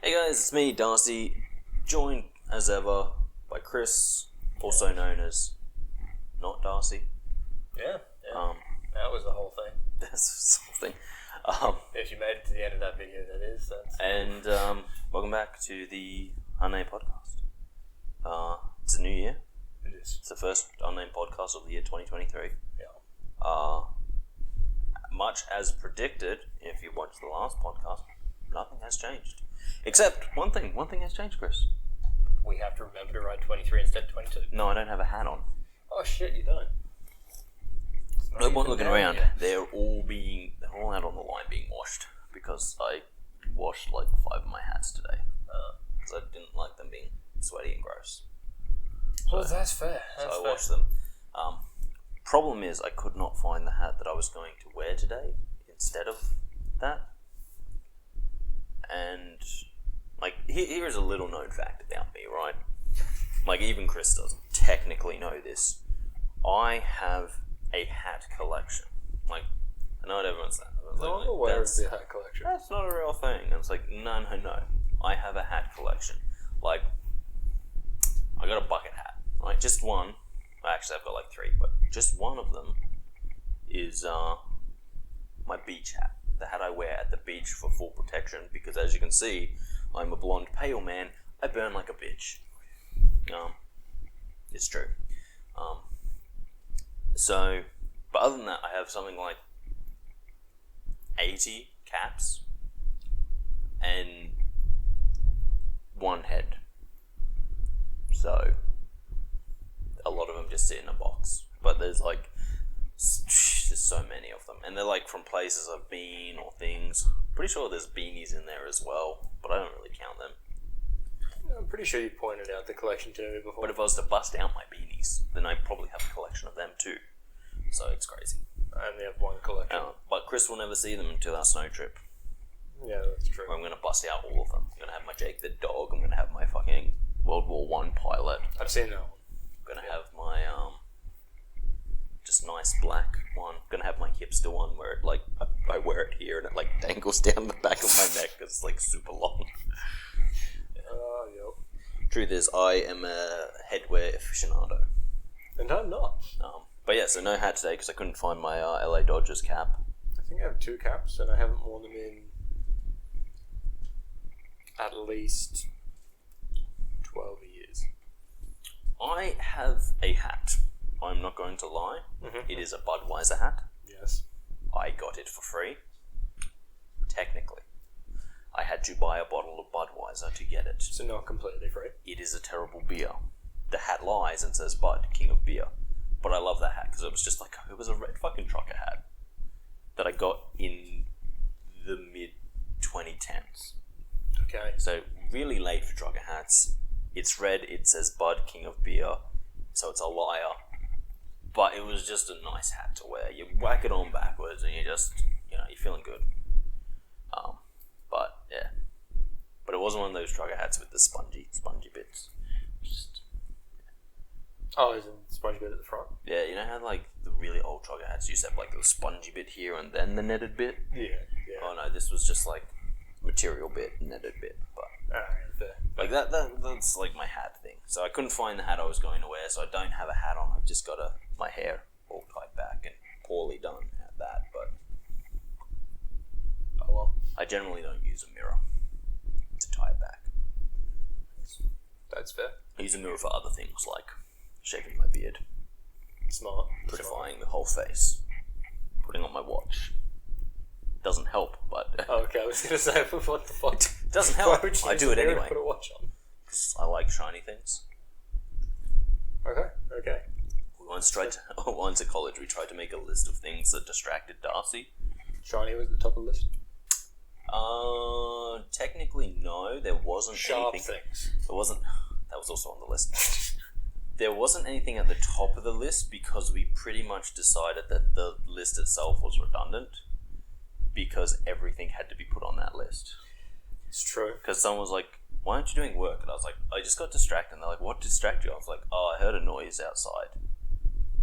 Hey guys, it's me, Darcy, joined as ever by Kris, also known as not Darcy. Yeah. That was the whole thing. That's something. If you made it to the end of that video, that is. And welcome back to the Unnamed podcast. It's a new year. It is. It's the first Unnamed podcast of the year 2023. Yeah. Much as predicted, if you watched the last podcast, nothing has changed. Except one thing. One thing has changed, Kris. We have to remember to write 23 instead of 22. No, I don't have a hat on. Oh shit, you don't. No one looking around. Yet. They're all out on the line being washed because I washed like 5 of my hats today. Because I didn't like them being sweaty and gross. Well, that's fair. So I washed them. Problem is, I could not find the hat that I was going to wear today instead of that. And like, here's a little known fact about me, right? Like, even Kris doesn't technically know this. I have a hat collection. Like, I know what everyone's saying. No, I'm aware of the hat collection. That's not a real thing. And it's like, no. I have a hat collection. Like, I got a bucket hat, right? Just one. Actually, I've got like 3, but just one of them is my beach hat. The hat I wear at the beach for full protection, because as you can see, I'm a blonde pale man. I burn like a bitch. It's true. But other than that, I have something like 80 caps and 1 head. So a lot of them just sit in a box. But there's so many of them, and they're like from places I've been or things. Pretty sure there's beanies in there as well, but I don't really count them. I'm pretty sure you pointed out the collection to me before. But if I was to bust out my beanies, then I'd probably have a collection of them too. So it's crazy. I only have 1 collection. But Kris will never see them until our snow trip. Yeah, that's true. Where I'm going to bust out all of them. I'm going to have my Jake the dog. I'm going to have my fucking World War I pilot. I've seen that one. I'm going to have my just nice black one. I'm going to have my hipster one where it like I wear it here and it like dangles down the back of my neck. It's like super long. Yep. Truth is, I am a headwear aficionado. And I'm not. But yeah, so no hat today because I couldn't find my LA Dodgers cap. I think I have 2 caps and I haven't worn them in at least 12 years. I have a hat. I'm not going to lie. Mm-hmm. It is a Budweiser hat. Yes. I got it for free. Technically. I had to buy a bottle of Budweiser to get it. So not completely free. It is a terrible beer. The hat lies and says Bud, King of Beer. But I love that hat because it was just like, it was a red fucking trucker hat that I got in the mid-2010s. Okay. So really late for trucker hats. It's red, it says Bud, King of Beer. So it's a liar. But it was just a nice hat to wear. You whack it on backwards and you just, you're feeling good. But yeah. But it wasn't one of those trucker hats with the spongy bits. Just, yeah. Oh, is it spongy bit at the front? Yeah, you know how like the really old trucker hats used to have like the spongy bit here and then the netted bit? Yeah. Oh no, this was just like material bit, netted bit. But fair. like that's like my hat thing. So I couldn't find the hat I was going to wear, so I don't have a hat on. I've just got my hair all tied back and poorly done at that. But oh well. I generally don't use a mirror to tie it back. That's fair. I use a mirror for other things like shaving my beard, Smart. prettifying the whole face, putting on my watch. Doesn't help, but oh, okay, I was gonna say, what the fuck? It doesn't help. I do it anyway. Put a watch on. I like shiny things. Okay. Once at college, we tried to make a list of things that distracted Darcy. Shiny was at the top of the list. Technically no, there wasn't Sharp anything. things. There wasn't. That was also on the list. There wasn't anything at the top of the list because we pretty much decided that the list itself was redundant because everything had to be put on that list. It's true. Because someone was like, "Why aren't you doing work?" And I was like, "I just got distracted." And they're like, "What distracted you?" I was like, "Oh, I heard a noise outside."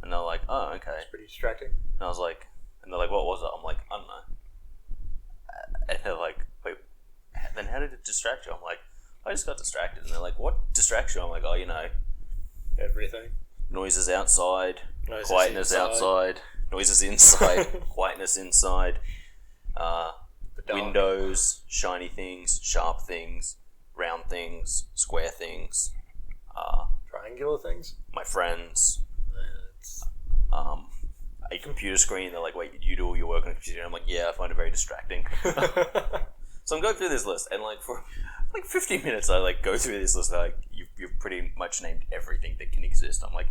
And they're like, "Oh, okay." It's pretty distracting. And I was like, and they're like, "What was it?" I'm like, "I don't know." And they're like, "Wait, then how did it distract you? I'm like, I just got distracted. And they're like, what distracts you? I'm like, oh, Everything. noises outside, Noises quietness inside. outside, noises inside, quietness inside, The dark. windows, shiny things, sharp things, round things, square things, Triangular things. my friends, It's a computer screen. They're like, wait, you do all your work on a computer? And I'm like, yeah, I find it very distracting. So I'm going through this list, and like for like 50 minutes, I like go through this list. They're like, you've pretty much named everything that can exist. I'm like,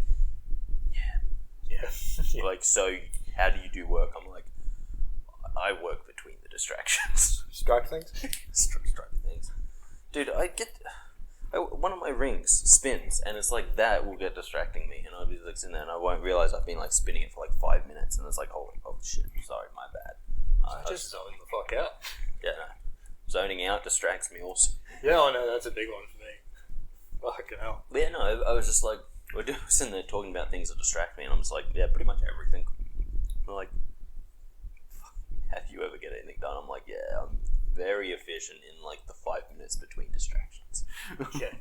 yeah. like, so how do you do work? I'm like, I work between the distractions. Strike things. Strike things, dude. One of my rings spins, and it's like that will get distracting me, and I'll be like sitting there, and I won't realize I've been like spinning it for like 5 minutes, and it's like, oh shit, sorry, my bad. Just zone the fuck out. Yeah, no. Zoning out distracts me also. Yeah, I know, that's a big one for me. Fucking hell. But yeah, no, I was just like, we're sitting there talking about things that distract me, and I'm just like, yeah, pretty much everything. I'm like, how do you ever get anything done? I'm like, yeah, I'm very efficient in like the 5 minutes between distractions. Yeah.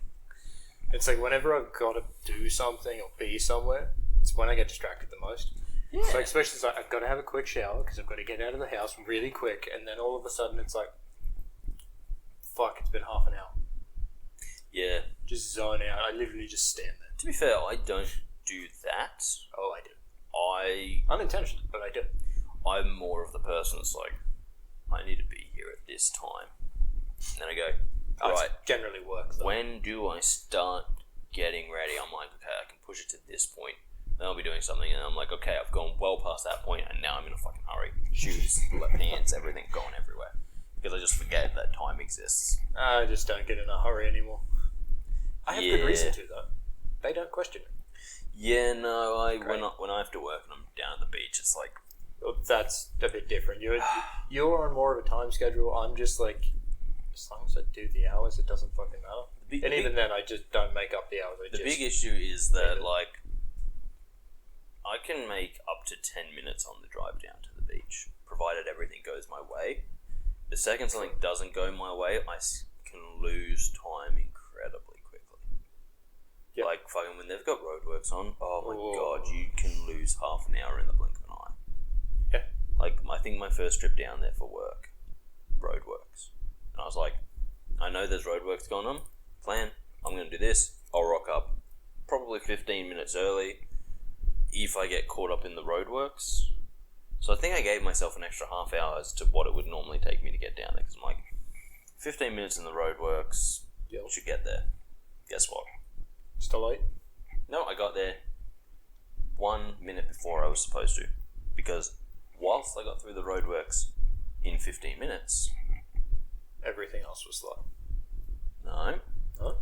It's like whenever I've got to do something or be somewhere, it's when I get distracted the most. Yeah. So especially it's like I've got to have a quick shower because I've got to get out of the house really quick, and then all of a sudden it's like, fuck, it's been half an hour. Yeah. Just zone out. I literally just stand there. To be fair, I don't do that. Oh, I do. Unintentionally, but I do. I'm more of the person that's like, I need to be here at this time. And then I go, right, It's generally work though. when do I start getting ready? I'm like, okay, I can push it to this point. Then I'll be doing something, and I'm like, okay, I've gone well past that point, and now I'm in a fucking hurry. Shoes, pants, everything going everywhere. Because I just forget that time exists. I just don't get in a hurry anymore. I have good reason to though. They don't question it. Yeah, no, Great. when I have to work and I'm down at the beach, it's like, Well, that's a bit different. You're on more of a time schedule. I'm just like, as long as I do the hours, it doesn't fucking matter. And even then, I just don't make up the hours. The big issue is that, like, I can make up to 10 minutes on the drive down to the beach, provided everything goes my way. The second something doesn't go my way, I can lose time incredibly quickly. Yep. Like, fucking, when they've got roadworks on, oh my god, you can lose half an hour in the blink of an eye. Yeah. Like, I think my first trip down there for work, roadworks. And I was like, I know there's roadworks going on. Plan, I'm going to do this. I'll rock up probably 15 minutes early if I get caught up in the roadworks. So I think I gave myself an extra half hour as to what it would normally take me to get down there. Because I'm like, 15 minutes in the roadworks, should get there. Guess what? Still late? No, I got there 1 minute before I was supposed to. Because whilst I got through the roadworks in 15 minutes... Everything else was slow. No. Huh?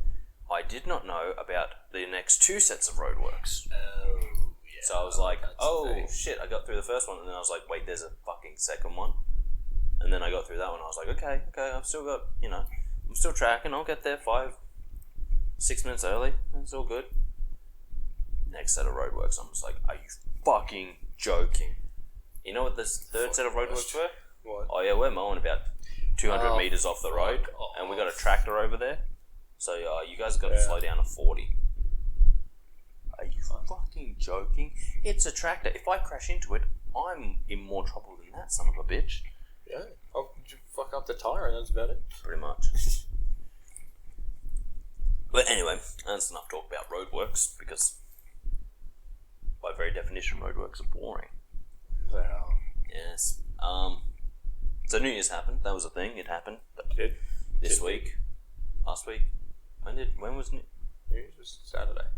I did not know about the next 2 sets of roadworks. Oh, yeah. So I was like, that's oh the thing. shit, I got through the first one, and then I was like, wait, there's a fucking second one. And then I got through that one, I was like, okay, I've still got, I'm still tracking, I'll get there 5-6 minutes early, it's all good. Next set of roadworks, I'm just like, are you fucking joking? You know what this third set of roadworks were? What? Oh yeah, we're mowing about 200 meters off the road, and we got a tractor over there. So you guys got to slow down to 40. Are you fucking joking? It's a tractor. If I crash into it, I'm in more trouble than that son of a bitch. Yeah. I'll fuck up the tyre and that's about it. Pretty much. But anyway, that's enough talk about roadworks, because by very definition, roadworks are boring. Wow. Yes. So New Year's happened. That was a thing. It happened. Did? This week. Last week. When was New Year's was Saturday.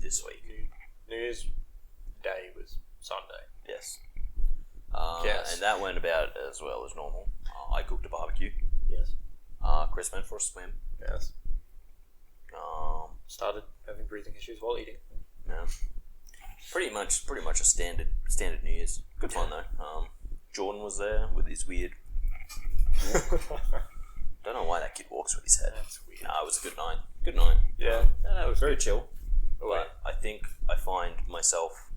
This week? New Year's Day was Sunday. Yes. Yes. And that went about as well as normal. I cooked a barbecue. Yes. Chris went for a swim. Yes. started having breathing issues while eating. Yeah. Pretty much a standard New Year's. Good fun though. Jordan was there with his weird. Don't know why that kid walks with his head. That's weird. Nah, it was a good night. Good night. Yeah, it was Very good. chill. Away. But I think I find myself,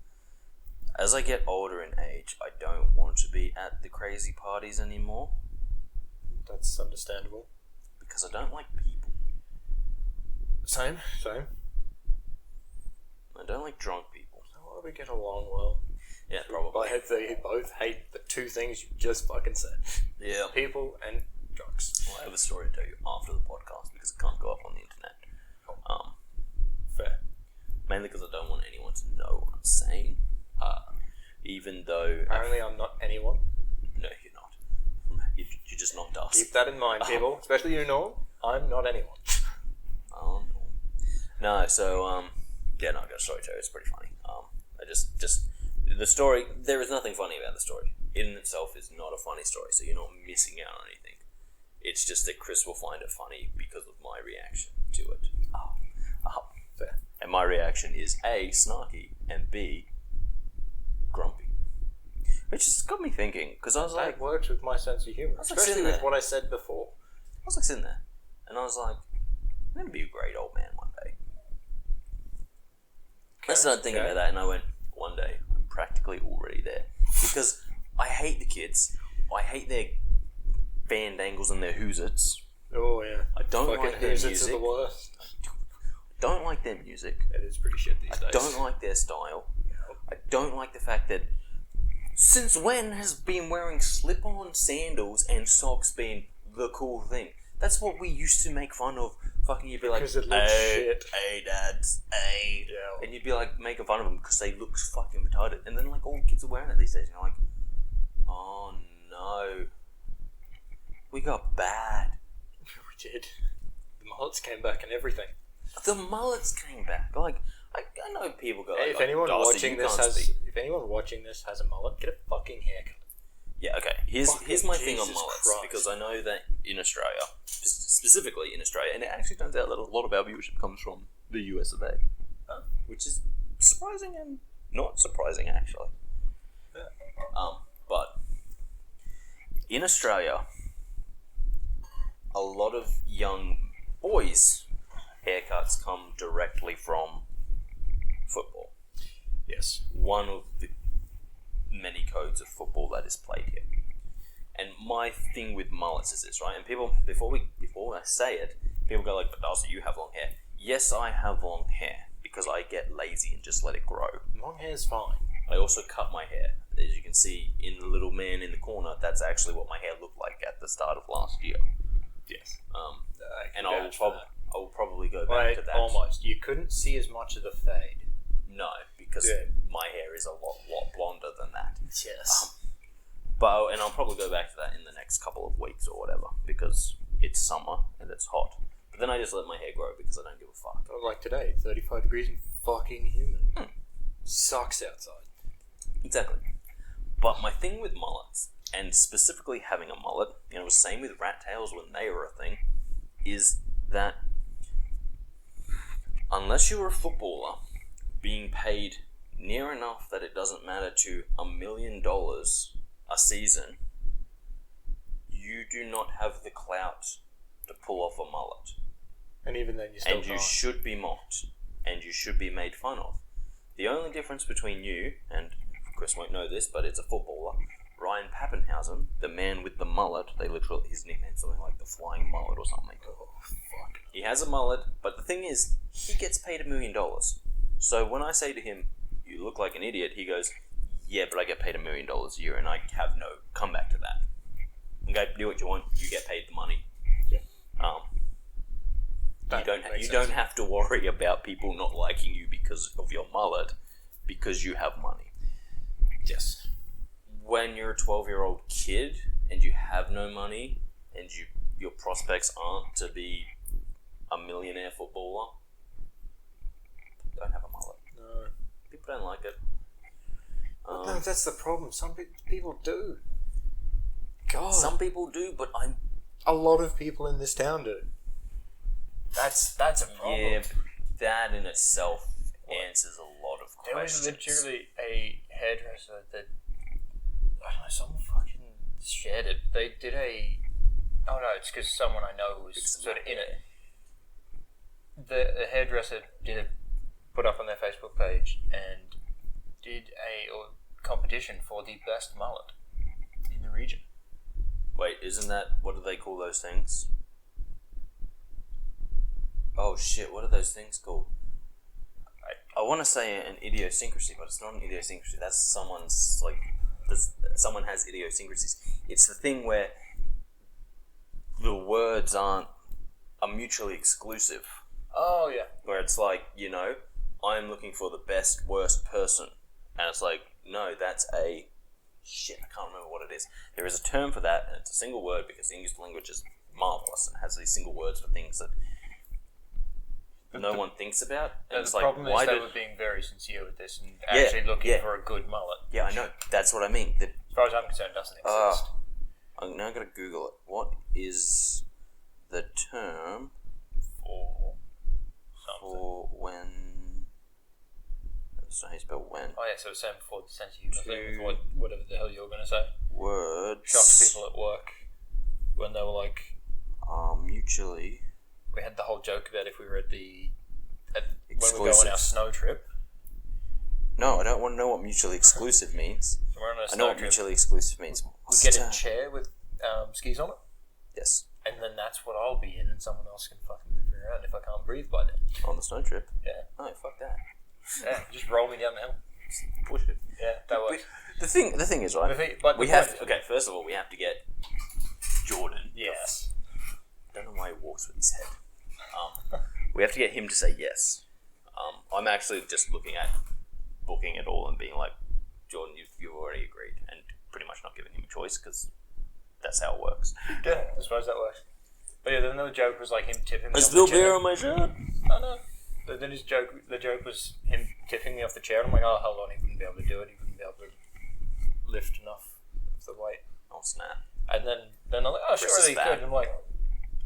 as I get older in age, I don't want to be at the crazy parties anymore. That's understandable. because I don't like people. Same. I don't like drunk people. So why do we get along well? Yeah, probably. They both hate the two things you just fucking said. Yeah. People and drunks. Well, I have a story to tell you after the podcast because it can't go up on the internet. Fair. Mainly because I don't want anyone to know what I'm saying. Even though... Apparently I'm not anyone. No, you're not. You're just not Darcy. Keep that in mind, people. Especially you, Norm. I'm not anyone. Oh, no. No, so, yeah, no, I got a story to tell you. It's pretty funny. The story, there is nothing funny about the story. In itself is not a funny story, so you're not missing out on anything. It's just that Kris will find it funny because of my reaction to it. Fair. And my reaction is A, snarky, and B, grumpy. Which has got me thinking, because I was like... That works with my sense of humour. I was like Especially sitting with there. what I said before. I was like sitting there, and I was like, I'm going to be a great old man one day. I started thinking about that, and I went, one day, I'm practically already there. Because I hate the kids. I hate their fandangles and their hoozits. Oh, yeah. I don't Fucking like their Who's music. It to the worst. Don't like their music. It is pretty shit these days. I don't like their style. I don't like the fact that since when has been wearing slip-on sandals and socks been the cool thing? That's what we used to make fun of. Fucking, you'd be like, Because it looks shit. Hey, dads, hey. Yeah. And you'd be like, making fun of them because they look fucking retarded. And then, like, all the kids are wearing it these days. And you're like, oh no. We got bad. We did. The mullets came back and everything. The mullets came back. Like, I know people go, Hey, like, if anyone Darcy, watching you this can't has, speak. if anyone watching this has a mullet, get a fucking haircut. Yeah, okay. Here's my thing on Jesus mullets, Christ. because I know that in Australia, specifically in Australia, and it actually turns out that a lot of our viewership comes from the US of A, which is surprising and not surprising actually. But in Australia, a lot of young boys' haircuts come directly from football. Yes. One of the many codes of football that is played here. And my thing with mullets is this, right? And people, before I say it, people go like, but Darcy, you have long hair. Yes, I have long hair because I get lazy and just let it grow. Long hair's fine. I also cut my hair. As you can see in the little man in the corner, that's actually what my hair looked like at the start of last year. Yes. And I will probably go back to that. Almost. You couldn't see as much of the fade. No, because my hair is a lot blonder than that. Yes. And I'll probably go back to that in the next couple of weeks or whatever, because it's summer and it's hot. But then I just let my hair grow because I don't give a fuck. Like today, 35 degrees and fucking humid. Sucks outside. Exactly. But my thing with mullets, and specifically having a mullet, and it was the same with rat tails when they were a thing, is that unless you're a footballer being paid near enough that it doesn't matter to $1 million a season, you do not have the clout to pull off a mullet. And even then, you still And you can't. should be mocked, and you should be made fun of. The only difference between you, and Kris won't know this, but it's a footballer, Ryan Pappenhausen, the man with the mullet, his nickname's something like the Flying Mullet or something. Oh, fuck. He has a mullet, but the thing is, he gets paid $1 million. So when I say to him, you look like an idiot, he goes, yeah, but I get paid $1 million a year, and I have no comeback to that. Okay, do what you want, you get paid the money. Yeah. You don't have to worry about people not liking you because of your mullet, because you have money. Yes. When you're a 12-year-old kid and you have no money and your prospects aren't to be a millionaire footballer, don't have a mullet. No. People don't like it. No, that's the problem. Some people do. God. Some people do, but A lot of people in this town do. That's a problem. yeah, that in itself answers a lot of There was questions. literally a hairdresser that, I don't know, someone fucking shared it. They did oh no, it's because someone I know was sort of in it. The hairdresser put up on their Facebook page and did a competition for the best mullet in the region. Wait, isn't that, what do they call those things? Oh shit! What are those things called? I want to say an idiosyncrasy, but it's not an idiosyncrasy. That's someone's like. Someone has idiosyncrasies. It's the thing where the words are mutually exclusive. Oh yeah. Where it's like, I'm looking for the best, worst person. And it's like, no, that's a... Shit, I can't remember what it is. There is a term for that, and it's a single word because the English language is marvellous and has these single words for things that no one thinks about. And it's the like, problem why is they did... were being very sincere with this and actually looking for a good mullet. Yeah, I know. That's what I mean. As far as I'm concerned, it doesn't exist. I'm now going to Google it. What is the term for when... That's not how you spell when. Oh yeah, so it's saying before the sense of humour thing with whatever the hell you were going to say. Words... Shocked people at work when they were like... mutually... We had the whole joke about if we were when we go on our snow trip. No, I don't want to know what mutually exclusive means. So we're on a I snow know what trip. mutually exclusive means. We get a chair with skis on it, Yes. and then that's what I'll be in, and someone else can fucking move me around if I can't breathe by then. On the snow trip? Yeah. No, fuck that. Yeah, just roll me down the hill. Push it. Yeah, that works. The thing is, right? Okay, first of all, we have to get Jordan. Yes. I don't know why he walks with his head. We have to get him to say yes. I'm actually just looking at booking it all and being like, Jordan, you've already agreed, and pretty much not giving him a choice because that's how it works. Yeah, I suppose that works. But yeah, then the joke was like him tipping me There's off still the chair. beer on my shirt. Oh no. But then the joke was him tipping me off the chair, and I'm like, oh, hold on, he wouldn't be able to do it. He wouldn't be able to lift enough of the weight. Oh snap! And then I'm like, oh, Kris sure, is he back. could. And I'm like,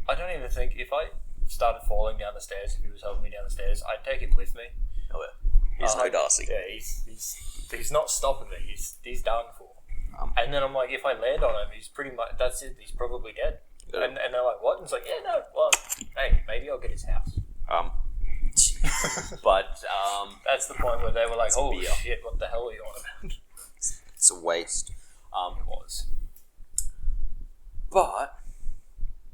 I don't even think if I started falling down the stairs, if he was helping me down the stairs, I'd take him with me. Oh yeah, he's no Darcy. Yeah, he's not stopping me. He's done for. And then I'm like, if I land on him, he's pretty much that's it. He's probably dead. Yeah. And they're like, what? And it's like, yeah, no. Well, hey, maybe I'll get his house. But That's the point where they were like, oh beer. shit, what the hell are you on about? it's a waste. It was. But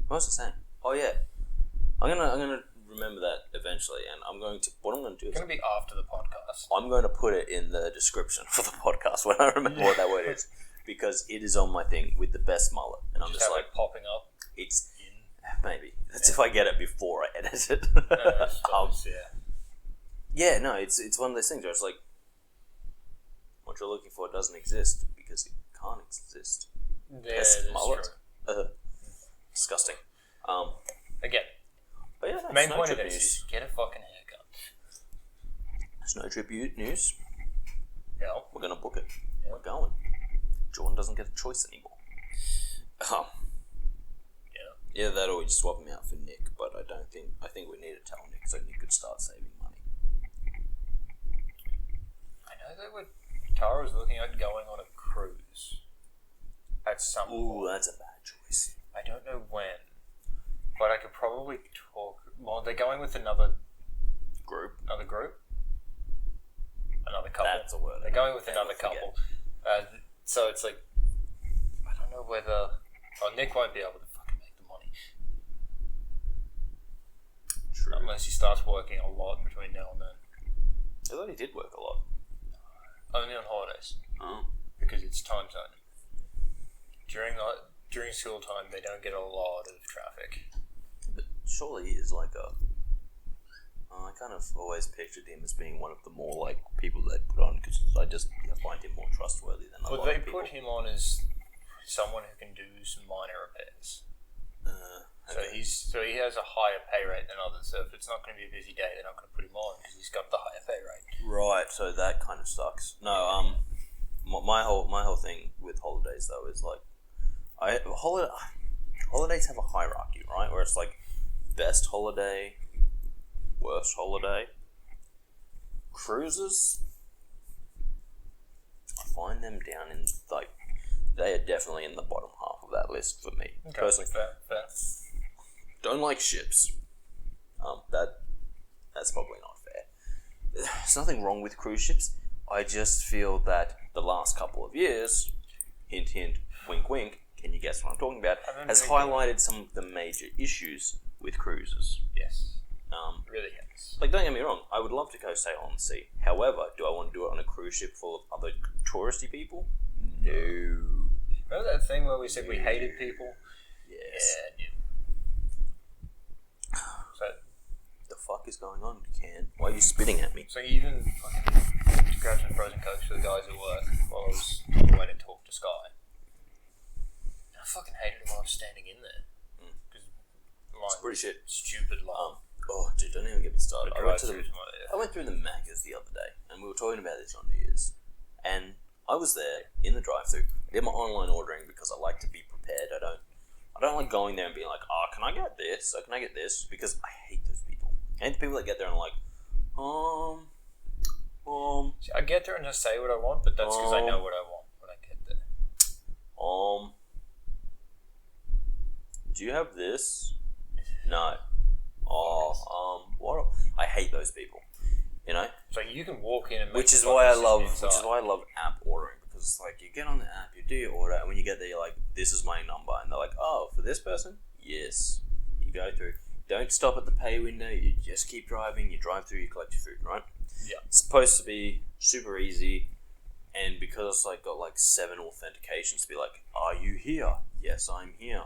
what was I saying? Oh yeah, I'm gonna remember that eventually, and what I'm gonna do It's is going to be after the podcast. I'm going to put it in the description for the podcast when I remember what that word is, because it is on my thing with the best mullet, and I'm just have like, it popping up. it's maybe that's if I get it before I edit it. I suppose, Yeah, no, it's one of those things where it's like, what you're looking for doesn't exist because it can't exist. Yeah, Best that's mullet. true. Disgusting. Again, But yeah, no, main snow point of trip this news. is get a fucking haircut. Snow trip news. Yeah. We're gonna book it. Yeah. We're going. Jordan doesn't get a choice anymore. Yeah, that or we just swap him out for Nick, but I think we need to tell Nick so Nick could start saving money. I know Tara was looking at going on a cruise at some Ooh, point. that's a bad choice. I don't know when, but I could probably talk. Well, they're going with another Group. another couple. That's a word. They're going with Never another forget. couple. So it's like, I don't know whether. Oh, Nick won't be able to fucking make the money. True. Unless he starts working a lot between now and then. I thought he did work a lot. Only on holidays. Oh. Because it's time zone. During school time, they don't get a lot of traffic. But surely he is like a... I kind of always pictured him as being one of the more like people they'd put on because I find him more trustworthy than a Well, lot they of people. put him on as someone who can do some minor repairs. Okay. So he has a higher pay rate than others. So if it's not going to be a busy day, they're not going to put him on because he's got the higher pay rate. Right, so that kind of sucks. No, my whole thing with holidays though is like, holidays have a hierarchy, right? Where it's like best holiday, worst holiday. Cruises, I find them down in like, they are definitely in the bottom half of that list for me. Okay, Personally, fair. don't like ships. That's probably not fair. There's nothing wrong with cruise ships. I just feel that the last couple of years, hint hint, wink wink, can you guess what I'm talking about, has highlighted some of the major issues with cruises. Yes. It really has. Like, don't get me wrong, I would love to go sail on the sea. However, do I want to do it on a cruise ship full of other touristy people? No. Remember that thing where we said we hated people? Yes. Yeah. So, The fuck is going on, Can? Why are you spitting at me? so even fucking to grab some frozen cokes for the guys at work while I was on the way to talk to Sky. I fucking hated it while I was standing in there. Because It's pretty shit. Stupid line. Oh, dude, don't even get me started. I went through the Macca's the other day, and we were talking about this on New Year's. And I was there in the drive-thru. I did my online ordering because I like to be prepared. I don't like going there and being like, oh, can I get this? Or can I get this? Because I hate those people. I hate the people that get there and are like, See, I get there and just say what I want, but that's because I know what I want when I get there. Do you have this? No. What? I hate those people. You know? So you can walk in and make Which is fucking why I decision love app ordering, because it's like you get on the app, you do your order, and when you get there, you're like, this is my number, and they're like, oh, for this person? Yes. You go through. Don't stop at the pay window. You just keep driving. You drive through. You collect your food, right? Yeah. It's supposed to be super easy, and because I got like 7 authentications to be like, are you here? Yes, I'm here.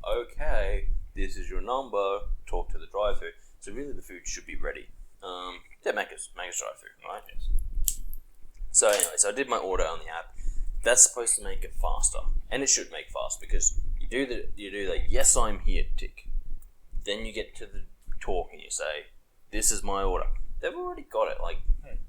Okay, this is your number. Talk to the driver. So really, the food should be ready. Macca's drive-through, right? Yes. So anyway, I did my order on the app. That's supposed to make it faster, and it should make fast because you do the yes, I'm here tick. Then you get to the talk and you say, this is my order. They've already got it. Like,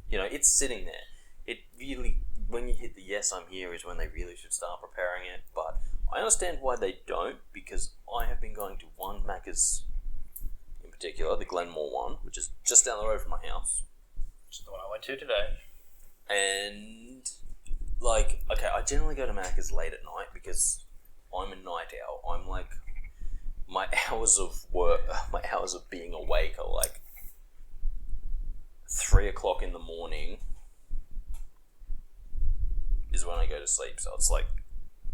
it's sitting there. It really, when you hit the yes, I'm here is when they really should start preparing it. But I understand why they don't, because I have been going to one Macca's in particular, the Glenmore one, which is just down the road from my house. Which is the one I went to today. And, like, okay, I generally go to Macca's late at night because I'm a night owl. I'm like, my hours of work, my hours of being awake are like 3 o'clock in the morning is when I go to sleep. So it's like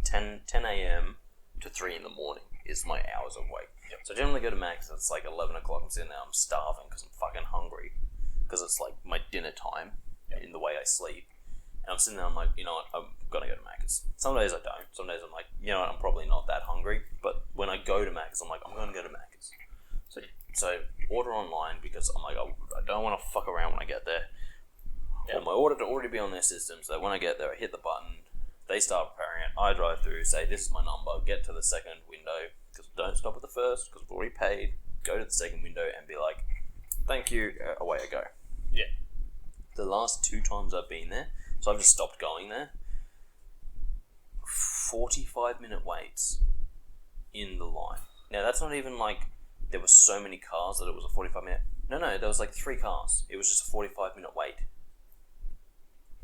10 a.m. to 3 in the morning is my hours of wake. Yep. So I generally go to Mac's. It's like 11 o'clock. I'm sitting there. I'm starving because I'm fucking hungry because it's like my dinner time in the way I sleep. And I'm sitting there. I'm like, you know what? I'm gonna go to Mac's. Some days I don't. Some days I'm like, you know what? I'm probably not that hungry. But when I go to Mac's, I'm like, I'm gonna go to Mac's. So order online because I'm like, I don't want to fuck around when I get there. I want my order to already be on their system so that when I get there, I hit the button, they start preparing it, I drive through, say this is my number, get to the second window, because don't stop at the first, because I've already paid, go to the second window and be like, thank you, away I go. Yeah. The last 2 times I've been there, so I've just stopped going there, 45-minute waits in the line. Now that's not even like there were so many cars that it was a 45-minute. No, there was like 3 cars. It was just a 45-minute wait.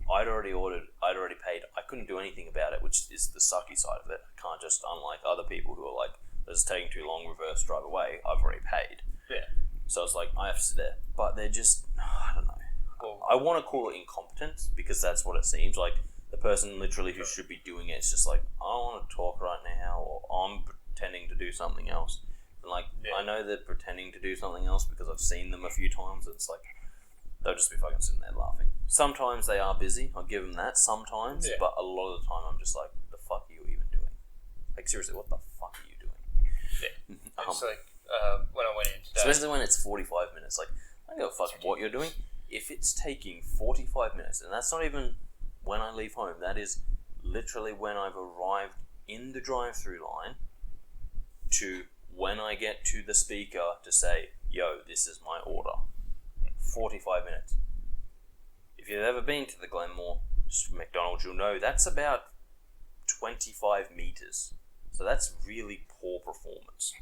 I'd already ordered, I'd already paid. I couldn't do anything about it, which is the sucky side of it. I can't just, unlike other people who are like, this is taking too long, reverse, drive away. I've already paid. Yeah. So it's like, I have to sit there. But they're just, I don't know. Well, I want to call it incompetence because that's what it seems like. The person literally who should be doing it is just like, I don't want to talk right now, or I'm pretending to do something else. And like, I know they're pretending to do something else because I've seen them a few times. And it's like, they'll just be fucking sitting there laughing. Sometimes they are busy, I'll give them that, sometimes, but a lot of the time I'm just like, the fuck are you even doing? Like, seriously, what the fuck are you doing? Yeah. It's like, when I went in today. Especially when it's 45 minutes, like, I don't give a fuck what you're doing. If it's taking 45 minutes, and that's not even when I leave home, that is literally when I've arrived in the drive-through line to when I get to the speaker to say, yo, this is my order. 45 minutes. If you've ever been to the Glenmore McDonald's, you'll know that's about 25 meters. So that's really poor performance.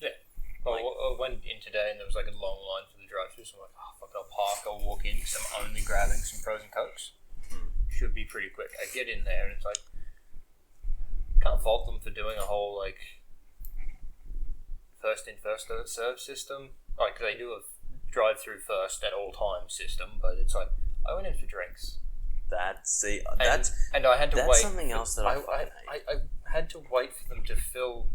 Yeah. Well, I went in today and there was like a long line for the drive-thru, so I'm like, oh, fuck, I'll park, I'll walk in, because I'm only grabbing some frozen cokes. Should be pretty quick. I get in there and it's like, can't fault them for doing a whole, like, first in, first serve system. Like, they do a drive-through first at all times system, but it's like, I went in for drinks. And I had to wait. That's something else that I hate. I had to wait for them to fill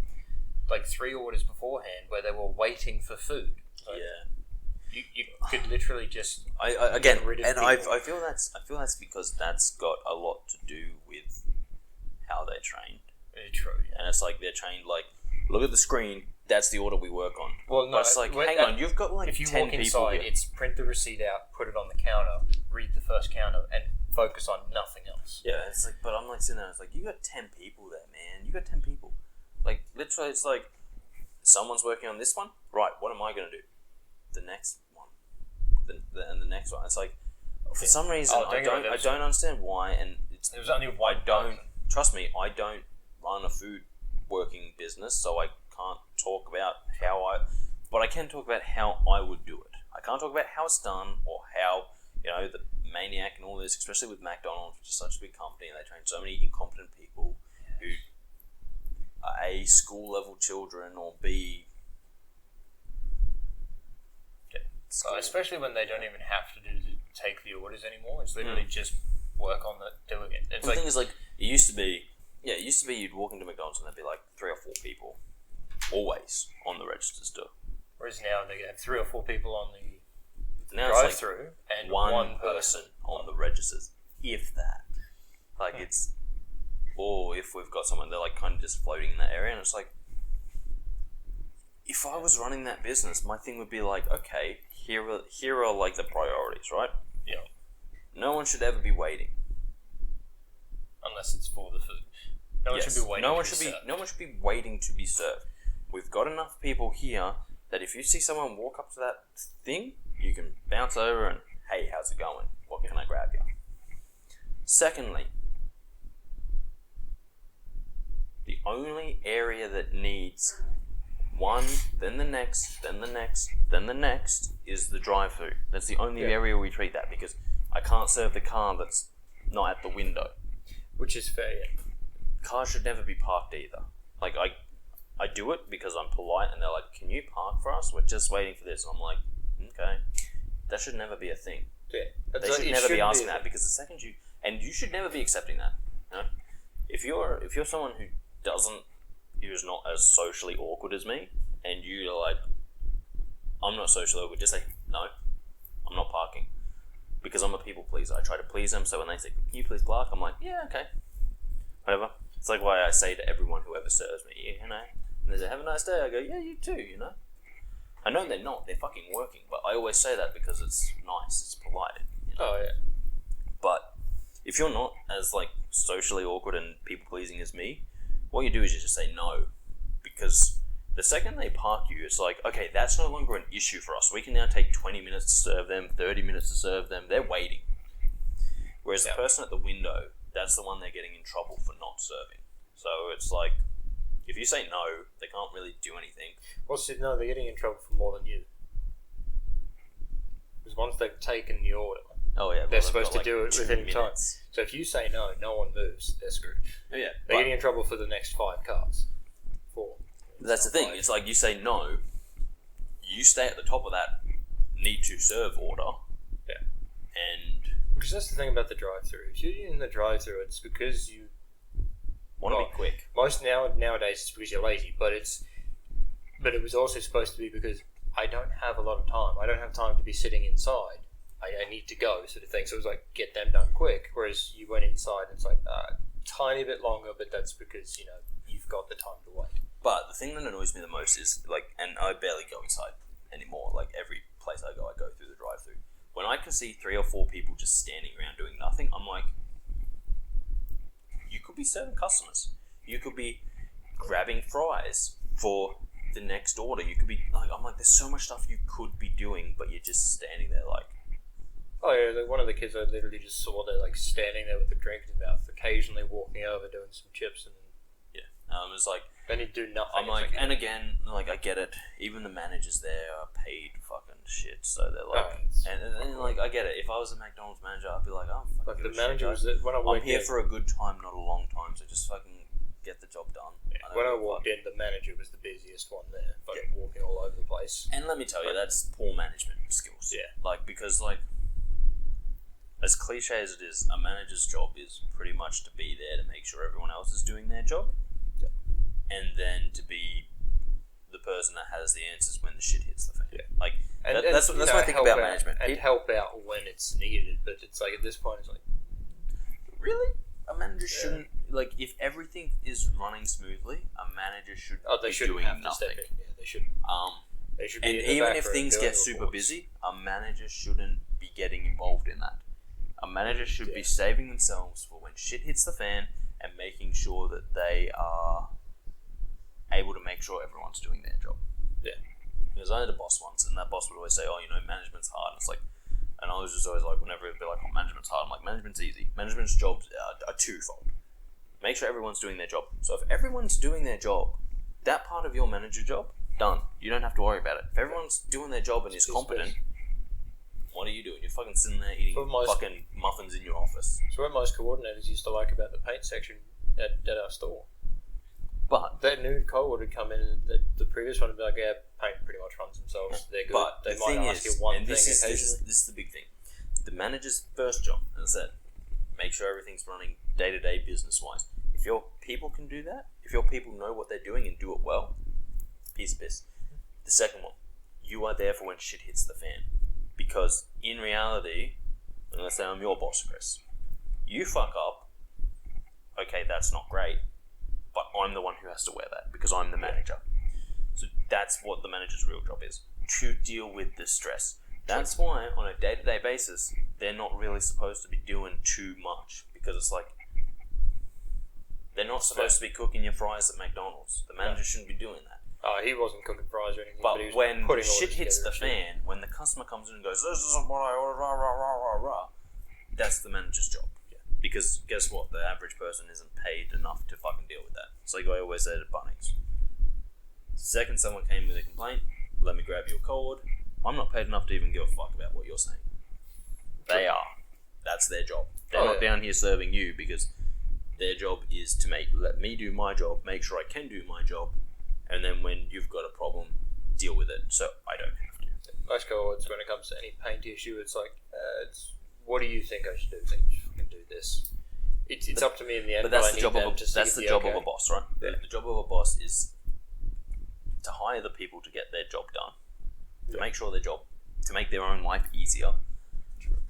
like 3 orders beforehand where they were waiting for food. Like, yeah. You could literally just again, get rid of and people. I feel that's because that's got a lot to do with how they're trained. Very true. Yeah. And it's like they're trained like, look at the screen. That's the order we work on. Well, no, but it's like, hang on, you've got like if you 10 walk people inside, here. it's print the receipt out, put it on the counter, read the first counter, and focus on nothing else. Yeah, it's like, but I'm like sitting there. It's like you got 10 people there, man. You got 10 people. Like literally, it's like someone's working on this one. Right, what am I gonna do? The next one, and the next one. It's like for some reason I don't understand why, and There was only one. Trust me, I don't run a food working business, so I can't talk about but I can talk about how I would do it. I can't talk about how it's done or how, the Maniac and all this, especially with McDonald's, which is such a big company, and they train so many incompetent people who are A, school level children, or B, especially when they don't even have to take the orders anymore. It's literally just work on doing it. It's the thing is, like, it used to be you'd walk into McDonald's and there'd be like 3 or 4 people always on the register still. Whereas now they have 3 or 4 people on the It's drive-through like and one person on the registers, if that. Like it's, or if we've got someone, they're like kind of just floating in that area, and it's like, if I was running that business, my thing would be like, okay, here are like the priorities, right? Yeah. No one should ever be waiting. Unless it's for the food. No one should be waiting. No one should be waiting to be served. We've got enough people here that if you see someone walk up to that thing, you can bounce over and, hey, how's it going? What can I grab you? Secondly, the only area that needs one, then the next, then the next, then the next is the drive-through. That's the only area we treat that, because I can't serve the car that's not at the window. Which is fair, yeah. Cars should never be parked either. Like, I do it because I'm polite, and they're like, can you park for us? We're just waiting for this. And I'm like, okay. That should never be a thing. Yeah. They should never be asking that, because the second you should never be accepting that. If you're someone who's not as socially awkward as me, and you're like, I'm not socially awkward, just say, no, I'm not parking. Because I'm a people pleaser. I try to please them, so when they say, can you please park? I'm like, yeah, okay. Whatever. It's like why I say to everyone who ever serves me, and they say, have a nice day. I go, yeah, you too, I know they're not, they're fucking working, but I always say that because it's nice, it's polite. Oh, yeah. But if you're not as like socially awkward and people pleasing as me, what you do is you just say no, because the second they park you, it's like, okay, that's no longer an issue for us. We can now take 20 minutes to serve them, 30 minutes to serve them. They're waiting. Whereas the person at the window, that's the one they're getting in trouble for not serving. So it's like, if you say no, they can't really do anything. Well, no, they're getting in trouble for more than you. Because once they've taken the order, they're supposed to do it within time. So if you say no, no one moves, they're screwed. Oh, yeah. They're getting in trouble for the next 5 cars. 4. That's the thing. It's like you say no, you stay at the top of that need to serve order. Yeah. And because that's the thing about the drive-through. If you're in the drive-through, it's because you want to be quick. Most nowadays it's because you're lazy, but it was also supposed to be because I don't have a lot of time. I don't have time to be sitting inside. I need to go, sort of thing. So it was like, get them done quick. Whereas you went inside and it's like, tiny bit longer, but that's because, you've got the time to wait. But the thing that annoys me the most is, like, and I barely go inside anymore. Like, every place I go through the drive-through. When I can see 3 or 4 people just standing around doing nothing, I'm like, you could be serving customers. You could be grabbing fries for the next order. You could be, like, I'm like, there's so much stuff you could be doing, but you're just standing there, like. Oh yeah, like one of the kids I literally just saw there, like, standing there with a drink in his mouth, occasionally walking over, doing some chips, and it's like, then he'd do nothing. I'm like, and again, like, I get it. Even the managers there are paid fucking shit, so they're like, and like, I get it. If I was a McDonald's manager, I'd be like, oh, fucking. Like the manager was when I I'm walked here in, for a good time, not a long time. So just fucking get the job done. Yeah. When I walked in, the manager was the busiest one there, fucking walking all over the place. And let me tell you, that's poor management skills. Yeah. Like, because like, as cliche as it is, a manager's job is pretty much to be there to make sure everyone else is doing their job. And then to be the person that has the answers when the shit hits the fan. Yeah. Like, That's what I think about management. And help out when it's needed, but it's like at this point, it's like, really? A manager shouldn't, like, if everything is running smoothly, a manager should they be shouldn't doing have to nothing. step in. Yeah, they shouldn't. They should be And in the even back if room things doing get super reports. busy, a manager shouldn't be getting involved in that. A manager should be saving themselves for when shit hits the fan and making sure that they are able to make sure everyone's doing their job. Yeah. Because I had a boss once, and that boss would always say, "Oh, you know, management's hard." And it's like, and I was just always like, whenever it'd be like, "Oh, management's hard," I'm like, "Management's easy. Management's jobs are twofold. Make sure everyone's doing their job. So if everyone's doing their job, that part of your manager job done. You don't have to worry about it. If everyone's doing their job and is competent, what are you doing? You're fucking sitting there eating fucking muffins in your office. So what most coordinators used to like about the paint section at our store. But that new cohort would come in, and the previous one would be like, "Yeah, paint pretty much runs themselves. They're good." But they the might thing ask is, you one and thing this occasionally. is the big thing. The manager's first job, as I said, make sure everything's running day-to-day business-wise. If your people can do that, if your people know what they're doing and do it well, piece of piss. The second one, you are there for when shit hits the fan. Because in reality, and let's say I'm your boss, Kris, you fuck up, okay, that's not great, but I'm the one who has to wear that because I'm the manager. So that's what the manager's real job is, to deal with the stress. That's why on a day-to-day basis, they're not really supposed to be doing too much, because it's like, they're not supposed to be cooking your fries at McDonald's. The manager shouldn't be doing that. Oh, he wasn't cooking fries or anything. But he was when putting shit orders hits the together and fan, when the customer comes in and goes, "This isn't what I ordered," rah, rah, rah, rah, rah, that's the manager's job. Yeah. Because guess what? The average person isn't paid enough to fucking deal with that. It's like I always said at Bunnings. Second someone came with a complaint, let me grab your cord. I'm not paid enough to even give a fuck about what you're saying. They are. That's their job. They're not down here serving you, because their job is to let me do my job, make sure I can do my job, and then when you've got a problem, deal with it, so I don't have to. most cohorts, when it comes to any paint issue, it's like, what do you think I should do? It's like, just fucking do this. It's up to me in the end. But that's I the need job them of to see that's if the they're job okay. of a boss, right? Yeah. The job of a boss is to hire the people to get their job done, to make sure to make their own life easier,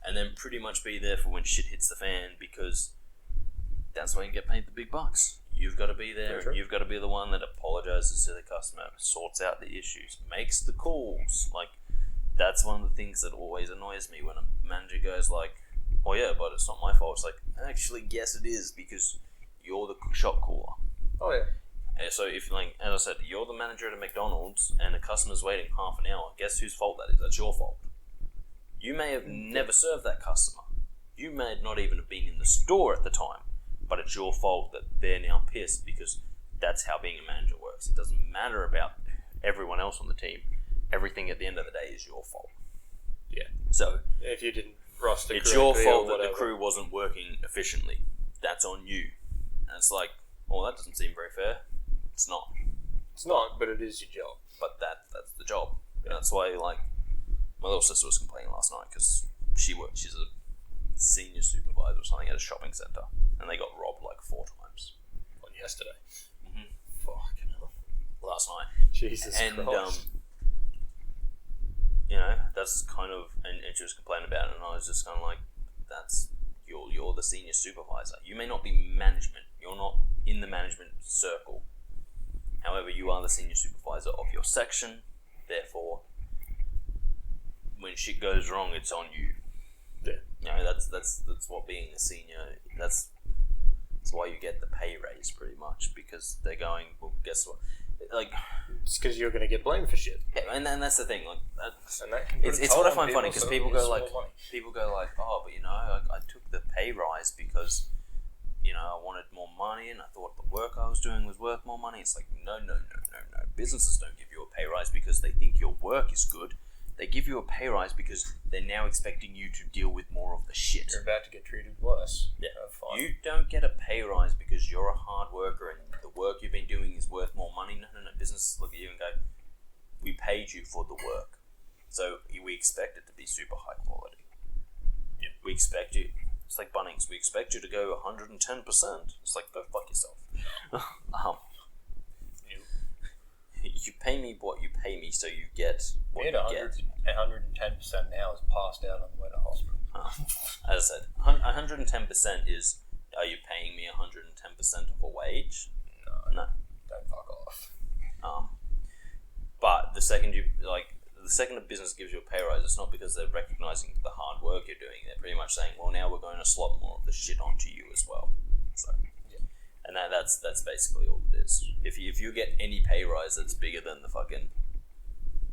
and then pretty much be there for when shit hits the fan, because that's why you get paid the big bucks. You've got to be there, and you've got to be the one that apologizes to the customer, sorts out the issues, makes the calls. Like, that's one of the things that always annoys me when a manager goes like, "Oh yeah, but it's not my fault." It's like, actually, yes it is, because you're the shop caller. Oh yeah. And so if, like, as I said, you're the manager at a McDonald's and the customer's waiting half an hour, guess whose fault that is? That's your fault. You may have never served that customer. You may not even have been in the store at the time, but it's your fault that they're now pissed, because that's how being a manager works. It doesn't matter about everyone else on the team. Everything at the end of the day is your fault. Yeah. So If you didn't roster it's your correctly or fault that the whatever. crew wasn't working efficiently. That's on you. And it's like, well, that doesn't seem very fair. It's not. It's not, but it is your job. But that's the job. And that's why, like, my little sister was complaining last night because she's a senior supervisor or something at a shopping centre, and they got robbed like 4 times. On yesterday. Mm-hmm. Fucking hell. Last night. Jesus And Christ. you know, that's kind of, and she was complaining about it, and I was just kind of like, that's, you're the senior supervisor. You may not be management. You're not in the management circle. However, you are the senior supervisor of your section. Therefore, when shit goes wrong, it's on you. Yeah. You know, that's what being a senior. That's why you get the pay raise, pretty much, because they're going, well, guess what? Like, It's because you're going to get blamed for shit. yeah, and that's the thing. Like, And that can put a it's toll what I on find funny, because so people it's go like, small money. oh, but you know, I took the pay rise because, you know, I wanted more money and I thought the work I was doing was worth more money. It's like, no. Businesses don't give you a pay rise because they think your work is good. They give you a pay rise because they're now expecting you to deal with more of the shit. You're about to get treated worse. Yeah. Fine. You don't get a pay rise because you're a hard worker and the work you've been doing is worth more money. No. Businesses look at you and go, we paid you for the work, so we expect it to be super high quality. Yeah. We expect you. It's like Bunnings. We expect you to go 110%. It's like, go fuck yourself. you pay me what you pay me, so you get what We you had get. 110% now is passed out on the way to hospital. As I said, 110% is, are you paying me 110% of a wage? No. Don't fuck off. But the second a business gives you a pay rise, it's not because they're recognizing the hard work you're doing. They're pretty much saying, well, now we're going to slot more of the shit onto you as well. So, Yeah. and that's basically all it is. If you get any pay rise that's bigger than the fucking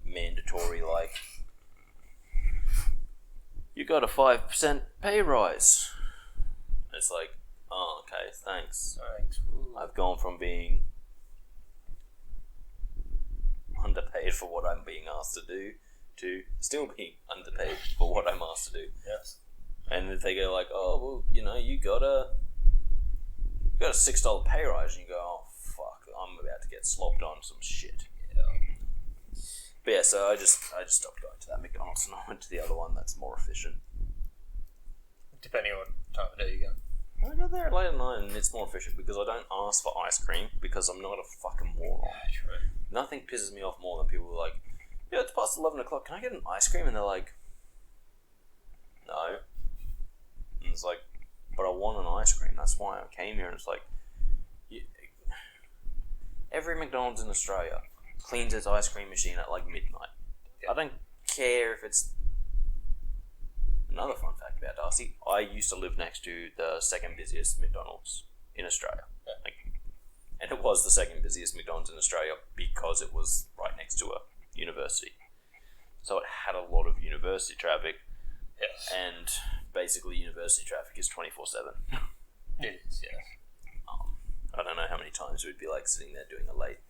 mandatory, like, you got a 5% pay rise, it's like, oh, okay, thanks. Ooh. I've gone from being underpaid for what I'm being asked to do to still being underpaid for what I'm asked to do. Yes. And if they go like, oh, well, you got a $6 pay rise, and you go, oh, fuck, I'm about to get slopped on some shit. Yeah. But yeah, so I just stopped going to that McDonald's and I went to the other one that's more efficient. Depending on what time of day you go. I go there late at night and it's more efficient because I don't ask for ice cream because I'm not a fucking moron. True. Nothing pisses me off more than people who are like, yeah, it's past 11 o'clock, can I get an ice cream? And they're like, no. And it's like, but I want an ice cream, that's why I came here. And it's like, every McDonald's in Australia cleans its ice cream machine at like midnight. Yeah. I don't care if it's... Another fun fact about Darcy, I used to live next to the second busiest McDonald's in Australia. Yeah. And it was the second busiest McDonald's in Australia because it was right next to a university. So it had a lot of university traffic, Yes. and basically university traffic is 24/7. It is, yes. I don't know how many times we'd be like sitting there doing a late...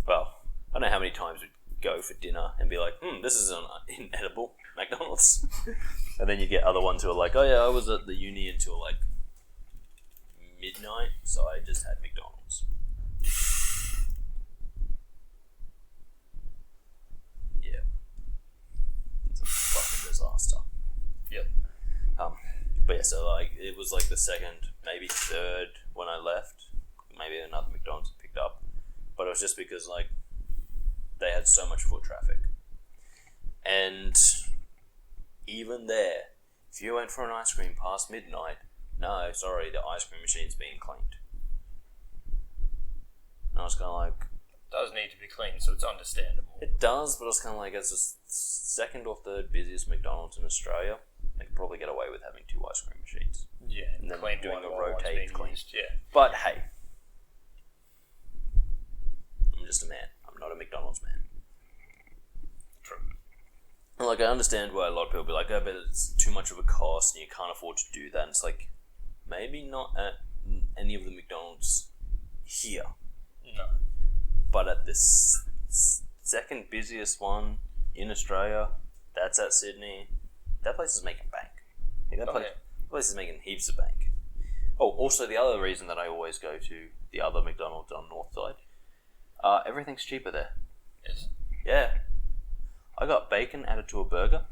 Well, I don't know how many times we'd go for dinner and be like, this is an inedible McDonald's. And then you get other ones who are like, oh yeah, I was at the uni until like midnight, so I just had McDonald's. Yeah. It's a fucking disaster. Yep. But yeah, so like it was like the second, maybe third when I left. Maybe another McDonald's picked up. But it was just because like they had so much foot traffic. And even there, if you went for an ice cream past midnight, no, sorry, the ice cream machine's being cleaned. And I was kind of like... It does need to be cleaned, so it's understandable. It does, but I was kind of like, as the second or third busiest McDonald's in Australia, they could probably get away with having 2 ice cream machines. Yeah, And then clean doing one a while one's rotate being clean. used, yeah. But hey, I'm just a man. I'm not a McDonald's man. True. And like, I understand why a lot of people be like, oh, but it's too much of a cost and you can't afford to do that. And it's like, maybe not at any of the McDonald's here, No. but at this second busiest one in Australia, that's at Sydney, that place is making bank. Like, that place is making heaps of bank. Oh, also the other reason that I always go to the other McDonald's on North Side, everything's cheaper there. Yes. Yeah. I got bacon added to a burger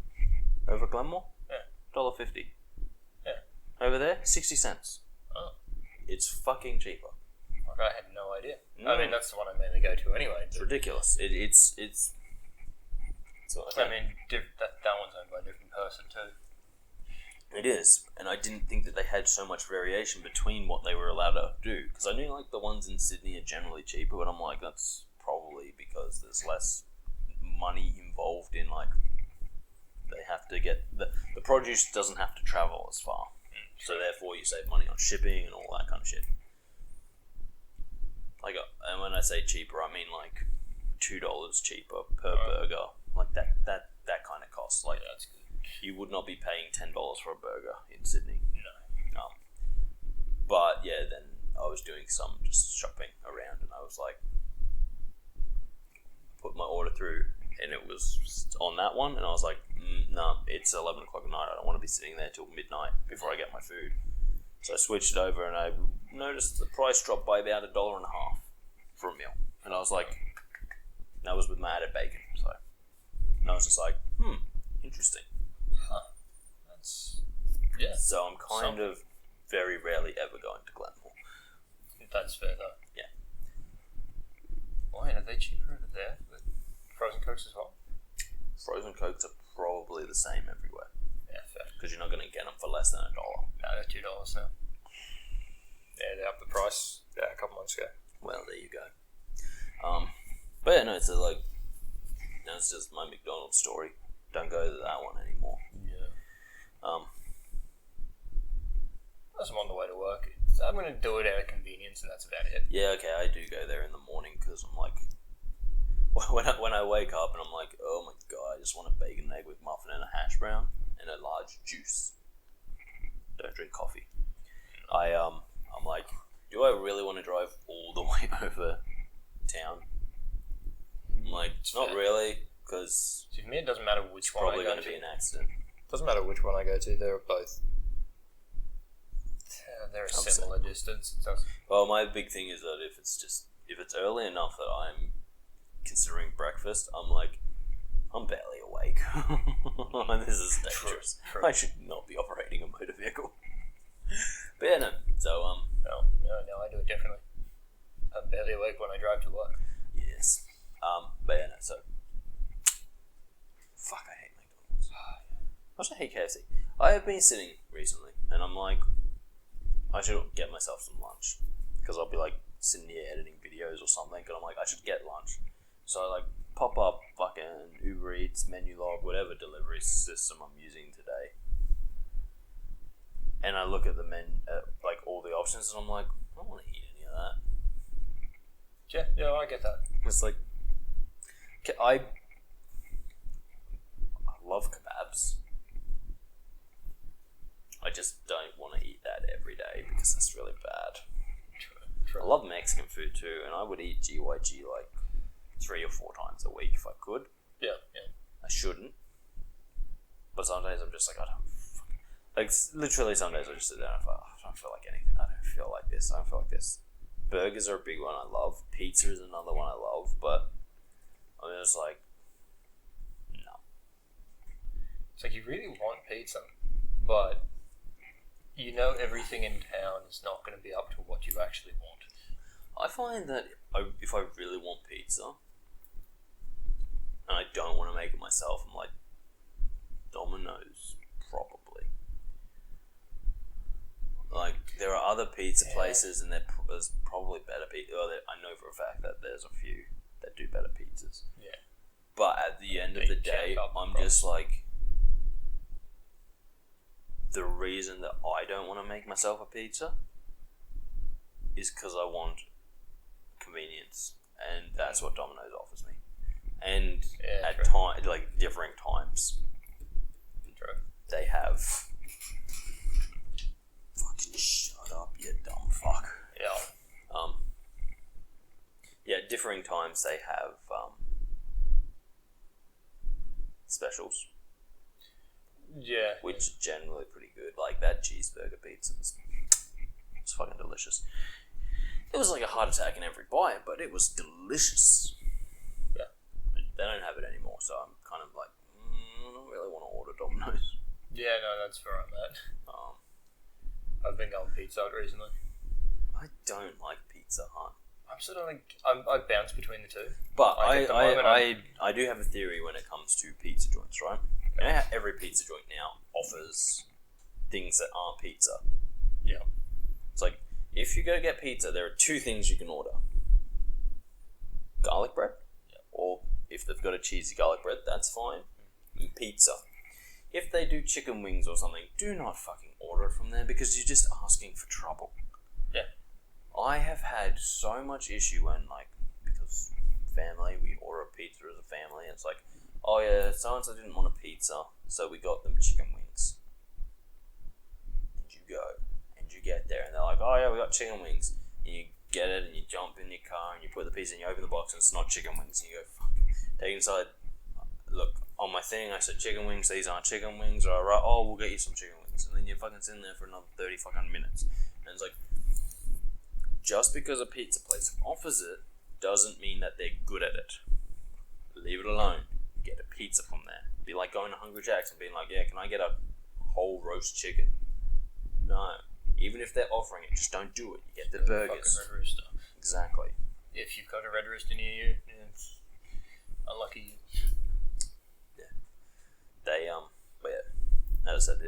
over at Glenmore. Yeah. $1.50. Yeah. Over there, 60 cents. Oh. It's fucking cheaper. Like, I had no idea. No. I mean, that's the one I mainly go to anyway. It's ridiculous. It's what I I mean, that one's owned by a different person too. It is, and I didn't think that they had so much variation between what they were allowed to do, because I knew like the ones in Sydney are generally cheaper, but I'm like, that's probably because there's less money involved in like, they have to get, the produce doesn't have to travel as far, so therefore you save money on shipping and all that kind of shit. Like, and when I say cheaper, I mean like $2 cheaper per burger, like that kind of cost. Like, Yeah, that's good. you would not be paying $10 for a burger in Sydney. No. But yeah, then I was doing some just shopping around, and I was like, put my order through, and it was on that one, and I was like, no, it's 11 o'clock at night. I don't want to be sitting there till midnight before I get my food. So I switched it over, and I noticed the price dropped by about $1.50 for a meal, and I was like, that was with my added bacon. So, and I was just like, interesting. Huh. That's... Yeah. So I'm kind of very rarely ever going to Glenmore. That's fair though. Yeah. point. Are they cheaper over there? With frozen Cokes as well? Frozen Cokes are probably the same everywhere. Yeah, fair. Because you're not going to get them for less than $1. No, they're $2 now. Yeah, they upped the price a couple months ago. Well, there you go. But yeah, no, it's like, no, it's just my McDonald's story. Don't go to that one anymore. Yeah. As I'm on the way to work, I'm going to do it out of convenience, and that's about it. Yeah, okay, I do go there in the morning because I'm like, when I wake up and I'm like, oh my god, I just want a bacon, egg with muffin and a hash brown and a large juice. Don't drink coffee. I'm like, do I really want to drive all the way over town? I'm like, not really, because See, for me, it doesn't matter which one I probably go going to to. be an accident. Doesn't matter which one I go to. They're both. They're a similar distance. Well, my big thing is that if it's early enough that I'm considering breakfast, I'm like, I'm barely awake. This is dangerous. True. I should not be operating a motor vehicle. But yeah, no. So No, I do it differently. I'm barely awake when I drive to work. yes. But yeah, no. So fuck, I hate McDonald's. I also hate KFC. I have been sitting recently, and I'm like, I should get myself some lunch because I'll be like sitting here editing videos or something, and I'm like, I should get lunch. So I like pop up fucking Uber Eats, Menu Log, whatever delivery system I'm using today, and I look at the menu, like all the options, and I'm like, I don't want to eat any of that. Yeah, I get that. It's like, I love kebabs. I just don't want to eat that every day because that's really bad. True. I love Mexican food too, and I would eat GYG like 3 or 4 times a week if I could. Yeah. I shouldn't, but some days I'm just like, I don't. Like literally, some days I just sit down and I don't feel like anything. I don't feel like this. I don't feel like this. Burgers are a big one I love. Pizza is another one I love, but I'm just like, no. It's like you really want pizza, but you know everything in town is not going to be up to what you actually want. I find that if I really want pizza and I don't want to make it myself, I'm like, Domino's, probably. Like, there are other pizza places, and there's probably better pizza. I know for a fact that there's a few that do better pizzas. Yeah. But at the end of the day, I'm just like, the reason that I don't want to make myself a pizza is because I want convenience, and that's what Domino's offers me. And at like differing times, they have. Fucking shut up, you dumb fuck. Yeah. Yeah, differing times they have specials. Yeah. Which are generally pretty good. Like that cheeseburger pizza was fucking delicious. It was like a heart attack in every bite, but it was delicious. Yeah. They don't have it anymore, so I'm kind of like, I don't really want to order Domino's. Yeah, no, that's where I'm at. I've been going Pizza Hut recently. I don't like Pizza Hut. I'm sort of like, I bounce between the two. But Like, at the moment, I do have a theory when it comes to pizza joints, right? You know how every pizza joint now offers things that aren't pizza? Yeah. It's like, if you go get pizza, there are 2 things you can order. Garlic bread, or if they've got a cheesy garlic bread, that's fine. And pizza. If they do chicken wings or something, do not fucking order it from there because you're just asking for trouble. Yeah. I have had so much issue when, like, because family, we order a pizza as a family, and it's like, oh yeah, so-and-so didn't want a pizza, so we got them chicken wings. And you go, and you get there, and they're like, oh yeah, we got chicken wings. And you get it, and you jump in your car, and you put the pizza, and you open the box, and it's not chicken wings, and you go, fuck. Take it inside. Look, on my thing, I said chicken wings, these aren't chicken wings, or right, oh, we'll get you some chicken wings. And then you're fucking sitting there for another 30 fucking minutes. And it's like, just because a pizza place offers it, doesn't mean that they're good at it. Leave it alone. Get a pizza from there. Be like going to Hungry Jack's and being like, yeah, can I get a whole roast chicken? No. Even if they're offering it, just don't do it. You get the burgers. Fucking Red Rooster. Exactly. if you've got a red rooster near you, it's unlucky. They but yeah, as I said,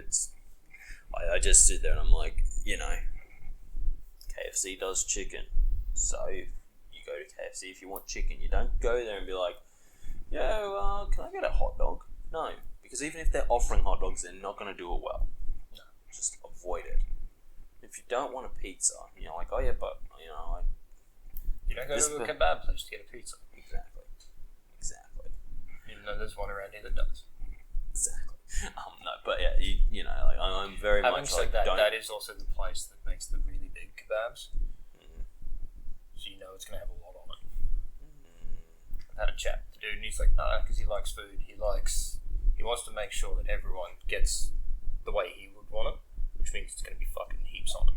I just sit there and I'm like, KFC does chicken, so you go to KFC if you want chicken. You don't go there and be like, yo, can I get a hot dog? No, because even if they're offering hot dogs, they're not going to do it well. No, just avoid it. If you don't want a pizza, you're like, oh yeah, but you don't go to a kebab place to get a pizza. Exactly. Even though there's one around here that does. Exactly. No, but yeah, I'm very Having much said like that, don't. that is also the place that makes the really big kebabs. Mm. So you know it's going to have a lot on it. I've had a chat with the dude and he's like, no, because he likes food. He wants to make sure that everyone gets the way he would want it, which means it's going to be fucking heaps on it.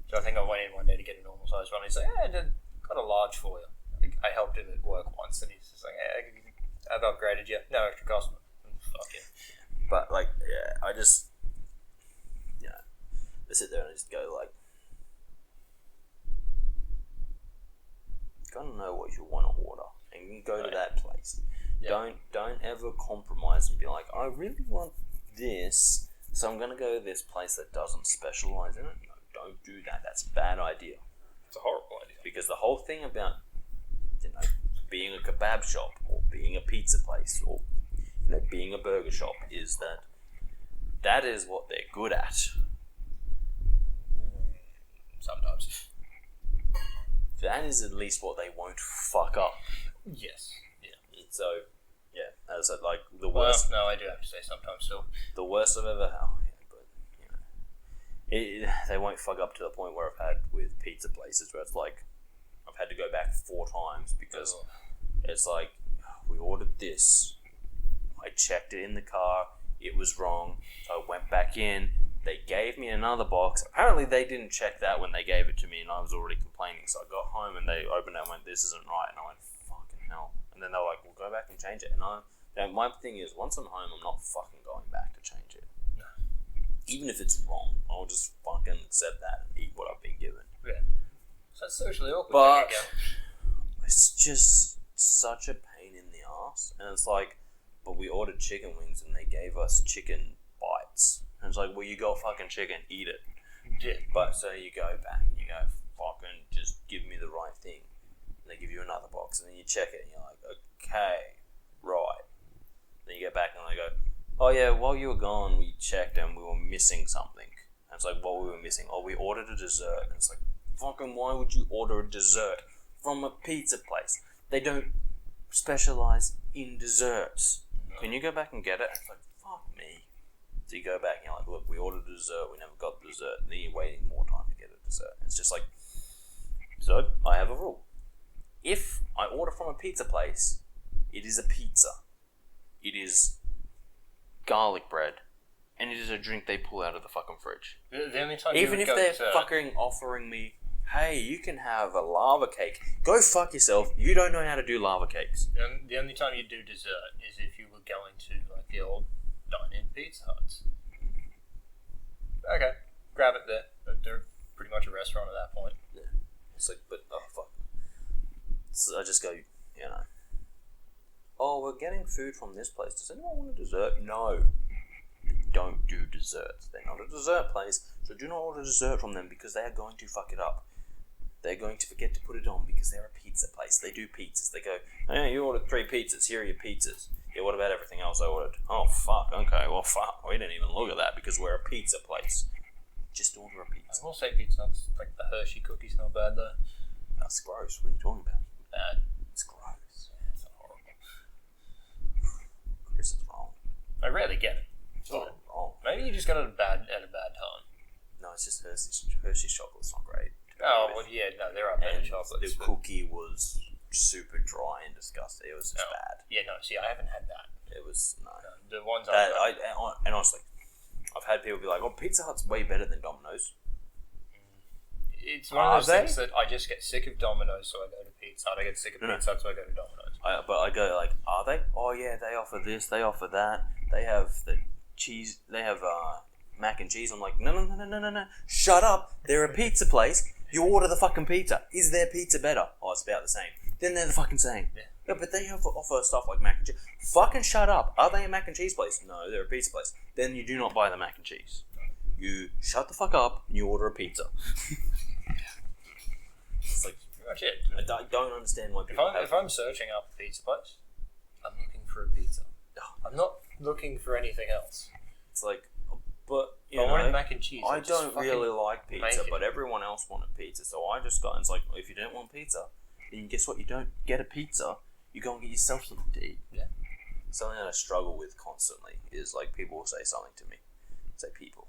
So I think I went in one day to get a normal size one. He's like, I got a large for you. I helped him at work once and he's just like, I've upgraded you. No extra cost. Fuck yeah. But I just, I sit there and I just go like, gotta know what you want to order and you can go to that place. Yeah. Don't ever compromise and be like, I really want this, so I'm gonna go to this place that doesn't specialize in it. No, don't do that. That's a bad idea. It's a horrible idea. Because the whole thing about being a kebab shop or being a pizza place or being a burger shop is that is what they're good at. Sometimes. That is at least what they won't fuck up. Yes. Yeah. So, yeah, as I said, like the worst. Well, no, I do have to say sometimes still. The worst I've ever had. But they won't fuck up to the point where I've had with pizza places where it's like I've had to go back 4 times because it's like we ordered this. I checked it in the car. It was wrong. So I went back in. They gave me another box. Apparently they didn't check that when they gave it to me and I was already complaining. So I got home and they opened it and went, this isn't right. And I went, fucking hell. And then they were like, we'll go back and change it. And my thing is, once I'm home, I'm not fucking going back to change it. No. Even if it's wrong, I'll just fucking accept that and eat what I've been given. Yeah. So it's socially awkward. But it's just such a pain in the ass. And it's like, but we ordered chicken wings and they gave us chicken bites. And it's like, well, you got fucking chicken, eat it. Yeah. But so you go back and you go, fucking just give me the right thing. And they give you another box and then you check it and you're like, okay, right. Then you get back and they go, oh yeah, while you were gone, we checked and we were missing something. And it's like, what were we missing? Oh, we ordered a dessert. And it's like, fucking why would you order a dessert from a pizza place? They don't specialize in desserts. No. Can you go back and get it? It's like, fuck me. So you go back and you're like, look, we ordered a dessert, we never got the dessert, and then you're waiting more time to get a dessert. It's just like, so I have a rule. If I order from a pizza place, it is a pizza. It is garlic bread, and it is a drink they pull out of the fucking fridge. The only time even if they're fucking offering me, hey, you can have a lava cake. Go fuck yourself. You don't know how to do lava cakes. The only time you do dessert is if you were going to like the old dine-in Pizza Huts. Okay, grab it there. They're pretty much a restaurant at that point. Yeah. It's like, but oh fuck. So I just go, oh, we're getting food from this place. Does anyone want a dessert? No. They don't do desserts. They're not a dessert place, so do not order dessert from them because they are going to fuck it up. They're going to forget to put it on because they're a pizza place. They do pizzas. They go, hey, you ordered 3 pizzas. Here are your pizzas. Yeah, what about everything else I ordered? Oh, fuck. Okay, well, fuck. We didn't even look at that because we're a pizza place. Just order a pizza. I will say Pizza Hut's like the Hershey cookie's not bad though. That's gross. What are you talking about? Bad. It's gross. Yeah, it's horrible. Kris is wrong. I rarely get it. It's not wrong. Maybe you just got it at a bad time. No, it's just Hershey's chocolate's not great. Oh, well, yeah, no, there are better And chocolates. the cookie was super dry and disgusting. It was just bad. Yeah, no, see, I haven't had that. It was, no. The ones and honestly, I've had people be like, oh, Pizza Hut's way better than Domino's. It's one of those things that I just get sick of Domino's, so I go to Pizza Hut. I get sick of Pizza Hut, so I go to Domino's. But I go like, are they? Oh yeah, they offer this, they offer that. They have the cheese, they have mac and cheese. I'm like, no. Shut up. They're a pizza place. You order the fucking pizza. Is their pizza better? Oh, it's about the same. Then they're the fucking same. Yeah, but they offer stuff like mac and cheese. Fucking shut up. Are they a mac and cheese place? No, they're a pizza place. Then you do not buy the mac and cheese. You shut the fuck up and you order a pizza. It's like, pretty much it. I don't understand why people If I'm searching up a pizza place, I'm looking for a pizza. I'm not looking for anything else. It's like, but you I know, wanted mac and cheese. I don't really like pizza, make it. but everyone else wanted pizza, so I just got. And it's like, if you don't want pizza, then guess what? You don't get a pizza. You go and get yourself something to eat. Yeah. Something that I struggle with constantly is like people will say something to me. Say people.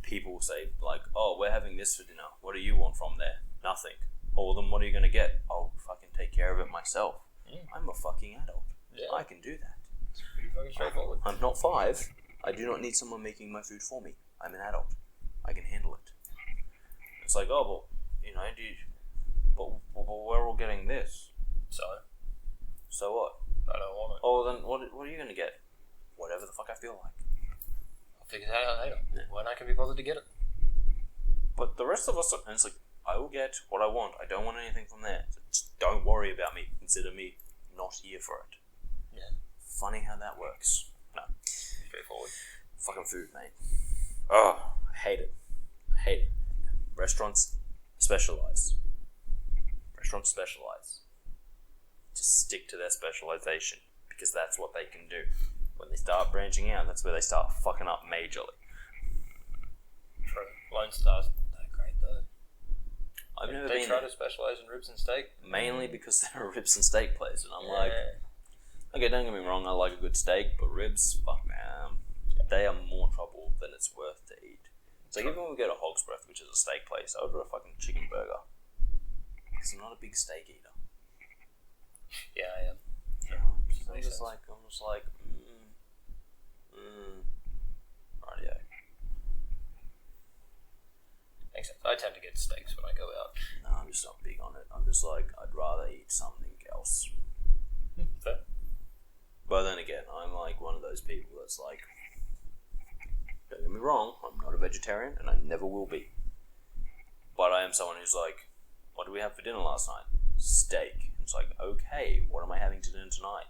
People will say like, "Oh, we're having this for dinner. What do you want from there? Nothing. Oh, well, then what are you gonna get? I'll fucking take care of it myself. I'm a fucking adult. Yeah. I can do that. It's pretty fucking straightforward. I'm not 5. I do not need someone making my food for me. I'm an adult. I can handle it. It's like, oh, well, you know, but we're all getting this. So what? I don't want it. Oh, then what are you going to get? Whatever the fuck I feel like. I'll figure that out later. When I can be bothered to get it. But the rest of us, and it's like, I will get what I want. I don't want anything from there. So just don't worry about me. Consider me not here for it. Yeah. Funny how that works. No. Straightforward. Fucking food, mate. Oh, I hate it. I hate it. Restaurants specialize. Just stick to their specialization because that's what they can do. When they start branching out, that's where they start fucking up majorly. True. Lone Star's not that great though. I've never They been try there. to specialise in ribs and steak. Mainly because they're a ribs and steak place, and I'm like, okay, don't get me wrong, I like a good steak, but ribs, fuck man, they are more trouble than it's worth to eat. So even when we go to Hog's Breath, which is a steak place, I order a fucking chicken burger. Because I'm not a big steak eater. Yeah, I am. I'm just like, rightio. Makes sense. I tend to get steaks when I go out. No, I'm just not big on it. I'm just like, I'd rather eat something else. Fair. But then again, I'm like one of those people that's like, don't get me wrong, I'm not a vegetarian and I never will be. But I am someone who's like, what did we have for dinner last night? Steak. It's like, okay, what am I having to dinner tonight?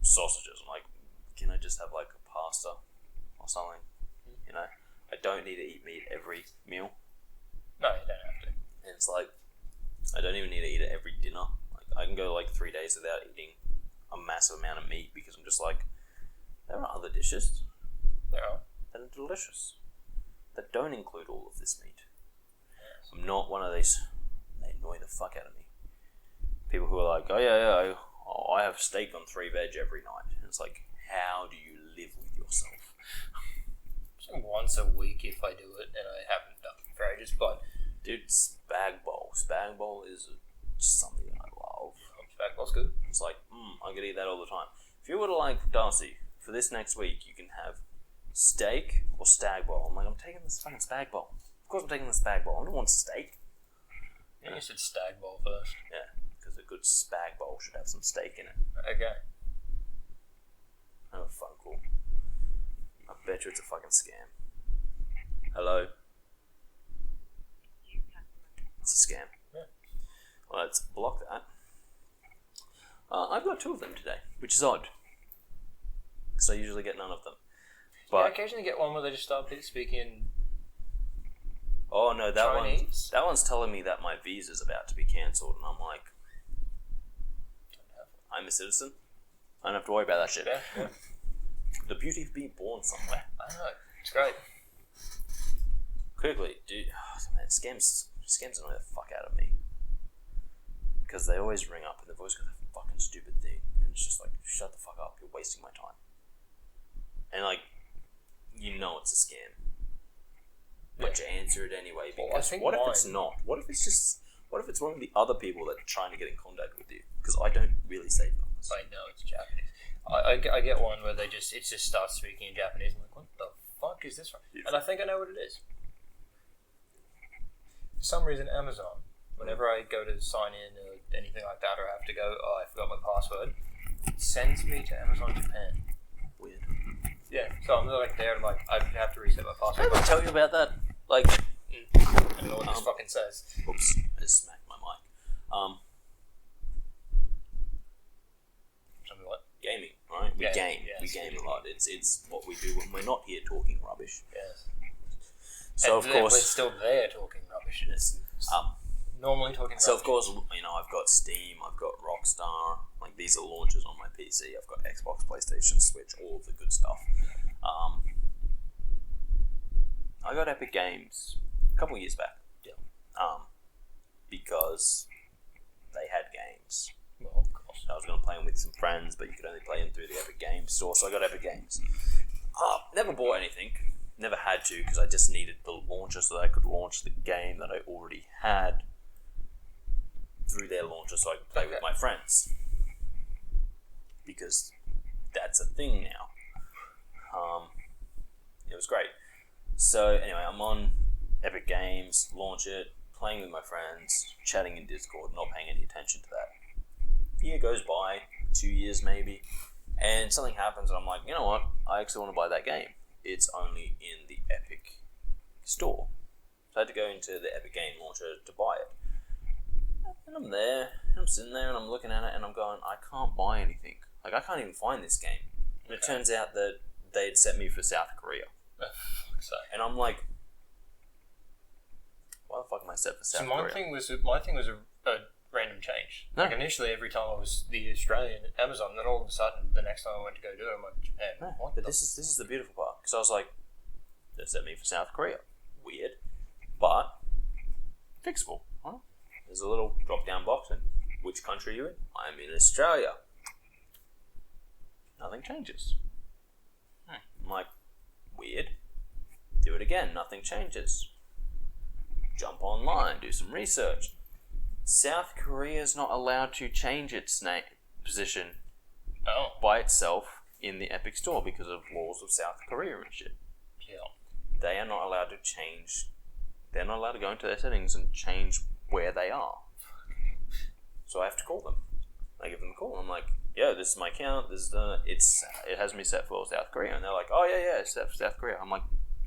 Sausages. I'm like, can I just have like a pasta or something? You know? I don't need to eat meat every meal. No, you don't have to. And it's like, I don't even need to eat it every dinner. Like, I can go like 3 days without eating a massive amount of meat because I'm just like, there are other dishes There are. that are delicious that don't include all of this meat. I'm not one of these. They annoy the fuck out of me. People who are like, oh yeah, I have steak on 3 veg every night. And it's like, how do you live with yourself? So once a week if I do it, and I haven't done it for ages, but Dude, spag bowl. Spag bowl is just something I love. spag bowl's good. It's like, I could eat that all the time. If you were to like, Darcy, for this next week, you can have steak or stag bowl. I'm like, I'm taking this fucking spag bowl. Of course I'm taking the spag bowl. I don't want steak. Yeah, you said stag bowl first. Yeah, because a good spag bowl should have some steak in it. Okay. Oh, fuck, cool. I bet you it's a fucking scam. Hello? It's a scam. Yeah. Well, let's block that. I've got 2 of them today, which is odd. Because I usually get none of them. Yeah, I But, occasionally get one where they just start speaking. oh no, Chinese? that one's telling me that my visa's about to be cancelled, and I'm like, I'm a citizen. I don't have to worry about that shit. Yeah. The beauty of being born somewhere. I know. It's great. Quickly, dude, man, scams annoy the fuck out of me. Because they always ring up and they've always got that fucking stupid thing, and it's just like, shut the fuck up, you're wasting my time. And like, you know it's a scam. But you answer it anyway, Well, I because think what if it's not? What if it's one of the other people that are trying to get in contact with you? Because I don't really save numbers. I know it's Japanese. I get one where it just starts speaking in Japanese. I'm like, what the fuck is this from? Yeah. And I think I know what it is. For some reason, Amazon, whenever I go to sign in or anything like that, or I have to go, I forgot my password, it sends me to Amazon Japan. Weird. Yeah, so I'm like there, and like I have to reset my password. Did I tell you about that? Like, I don't know what this fucking says. Oops, I just smacked my mic. Tell me what? Gaming, right? We Yeah, game. yes, We game a lot. It's what we do when we're not here talking rubbish. Yes. So And of then course, we're still there talking rubbish. Normally talking so rubbish. of course, I've got Steam, I've got Rockstar. Like these are launchers on my PC. I've got Xbox, PlayStation, Switch, all of the good stuff. I got Epic Games a couple years back. Yeah. Because they had games. Well, of course. I was going to play them with some friends, but you could only play them through the Epic Games store, so I got Epic Games. Never bought anything. Never had to, because I just needed the launcher so that I could launch the game that I already had through their launcher so I could play with my friends. Because that's a thing now. It was great. So anyway, I'm on Epic Games, launch it, playing with my friends, chatting in Discord, not paying any attention to that. Year goes by, 2 years maybe, and something happens and I'm like, you know what, I actually want to buy that game. It's only in the Epic store. So I had to go into the Epic Game Launcher to buy it. And I'm there, and I'm sitting there and I'm looking at it and I'm going, I can't buy anything. Like, I can't even find this game. And it turns out that they had set me for South Korea. So, And I'm like, why the fuck am I set for South Korea? my thing was a random change. No. Like initially, every time I was the Australian at Amazon, then all of a sudden, the next time I went to go do it, I'm like Japan. No, What but the this is the beautiful part. Because I was like, they set me for South Korea. Weird. But fixable. Huh? There's a little drop down box and which country are you in? I'm in Australia. Nothing changes. I'm like, weird. Do it again, nothing changes. Jump online, do some research. South Korea is not allowed to change its position by itself in the Epic Store because of laws of South Korea and shit. Yeah. They are not allowed to change. They're not allowed to go into their settings and change where they are. So I have to call them. I give them a call. I'm like, yo, this is my account. This is it has me set for South Korea, and they're like, oh yeah, it's set for South Korea. I'm like,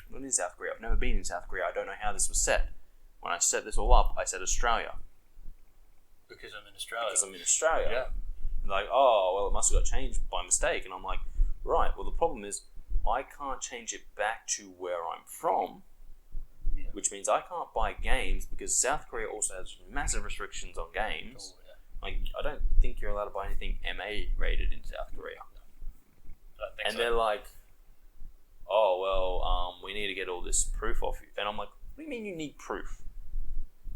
what is South Korea? I've never been in South Korea. I don't know how this was set. When I set this all up, I said Australia. Because I'm in Australia. Because I'm in Australia. Yeah. And like, oh, well, it must have got changed by mistake. And I'm like, right, well, the problem is I can't change it back to where I'm from, which means I can't buy games because South Korea also has massive restrictions on games. Oh, yeah. Like, I don't think you're allowed to buy anything MA rated in South Korea. I don't think And so. they're like, oh, well, we need to get all this proof off you. And I'm like, what do you mean you need proof?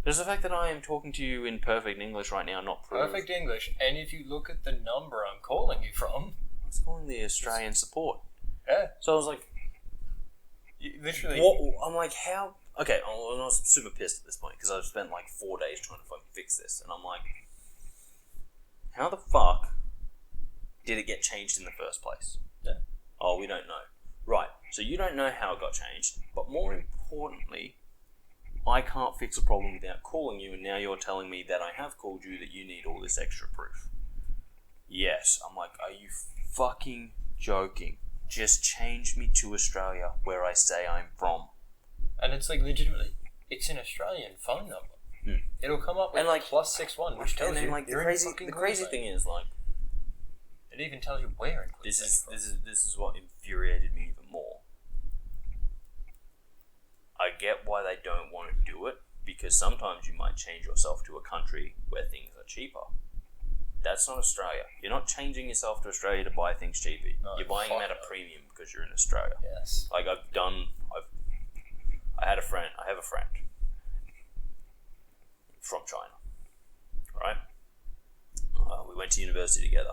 There's the fact that I am talking to you in perfect English right now, not proof. Perfect English, and if you look at the number I'm calling you from, I was calling the Australian support. yeah, So I was like, literally, what? I'm like, how? Okay, and I was super pissed at this point because I've spent like 4 days trying to fucking fix this, and I'm like, how the fuck did it get changed in the first place? Yeah. Oh, we don't know. Right, so you don't know how it got changed, but more importantly, I can't fix a problem without calling you, and now you're telling me that I have called you that you need all this extra proof. Yes. I'm like, are you fucking joking? Just change me to Australia where I say I'm from. and it's like legitimately, it's an Australian phone number. It'll come up with And, like, +61, which tells And then you like the you're in crazy fucking thing Queensland. is like, It even tells you where in this Queensland. is what infuriated me even more. I get why they don't want to do it, because sometimes you might change yourself to a country where things are cheaper. That's not Australia. You're not changing yourself to Australia to buy things cheaper. No, you're buying them fuck at a no. premium because you're in Australia. Yes. Like I have a friend from China, right? We went to university together.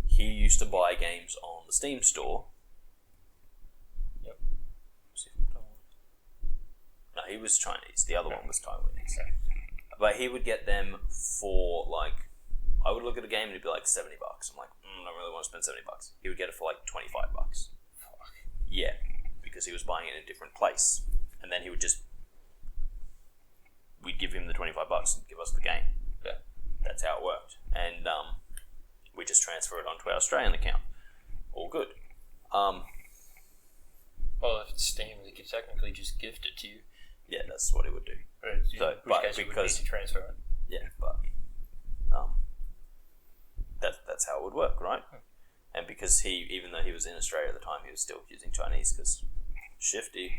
He used to buy games on the Steam store. Yep. Was he from Taiwan? No, he was Chinese. The other one was Taiwanese. But he would get them for like, I would look at a game and it'd be like $70. I'm like, I don't really want to spend $70. He would get it for like $25. Fuck. Yeah, because he was buying it in a different place. And then he would we'd give him the $25 and give us the game. Yeah. That's how it worked. And we just transfer it onto our Australian account. All good. Well, if it's Steam, they could technically just gift it to you. Yeah, that's what it would do. In which case you would need to transfer it. Yeah, but that's how it would work, right? And because even though he was in Australia at the time, he was still using Chinese because shifty.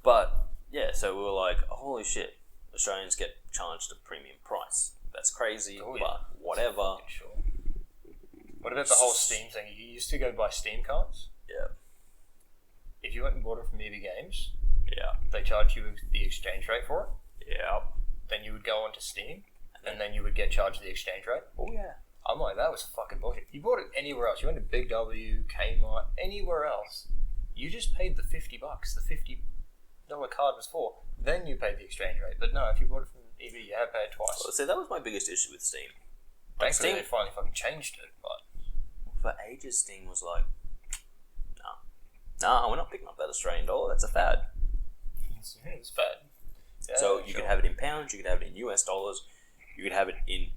But yeah, so we were like, holy shit, Australians get charged a premium price. That's crazy, but whatever. Sure. What about the whole Steam thing? You used to go buy Steam cards. Yeah. If you went and bought it from EB Games, Yeah. they charge you the exchange rate for it. Yeah. Then you would go onto Steam, and then you would get charged the exchange rate. Oh yeah. I'm like, that was fucking bullshit. You bought it anywhere else. You went to Big W, Kmart, anywhere else. You just paid the $50. The $50 card was for. Then you paid the exchange rate. But no, if you bought it from EB, you had to pay it twice. Well, see, that was my biggest issue with Steam. Like Thankfully, Steam, they finally fucking changed it. But for ages, Steam was like, nah, we're not picking up that Australian dollar. That's a fad. it's bad. Yeah, So you could have it in pounds, you could have it in US dollars, you could have it in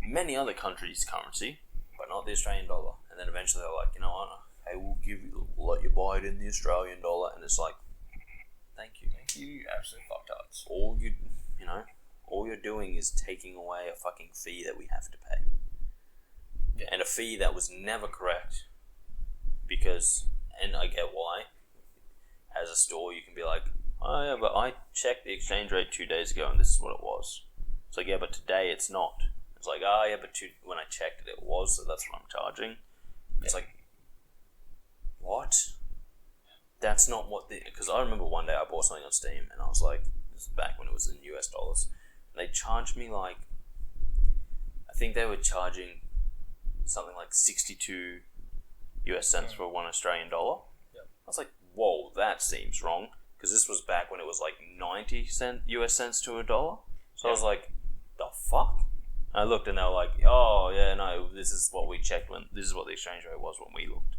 many other countries' currency, but not the Australian dollar. And then eventually they're like, you know what? Hey, we'll let you buy it in the Australian dollar, and it's like, thank you. You absolute fucktards. All you're doing is taking away a fucking fee that we have to pay. Yeah. And a fee that was never correct. Because, and I get why, as a store you can be like, oh yeah, but I checked the exchange rate 2 days ago and this is what it was. It's like, yeah, but today it's not. It's like, oh yeah, but when I checked it, it was, so that's what I'm charging. It's like, what? That's not what because I remember one day I bought something on Steam and I was like, this is back when it was in US dollars, and they charged me like, I think they were charging something like 62 US cents for $1 Australian dollar. Yep. I was like, whoa, that seems wrong, because this was back when it was like 90 US cents to $1. So I was like, the fuck? And I looked and they were like, oh yeah, no, this is what we checked this is what the exchange rate was when we looked.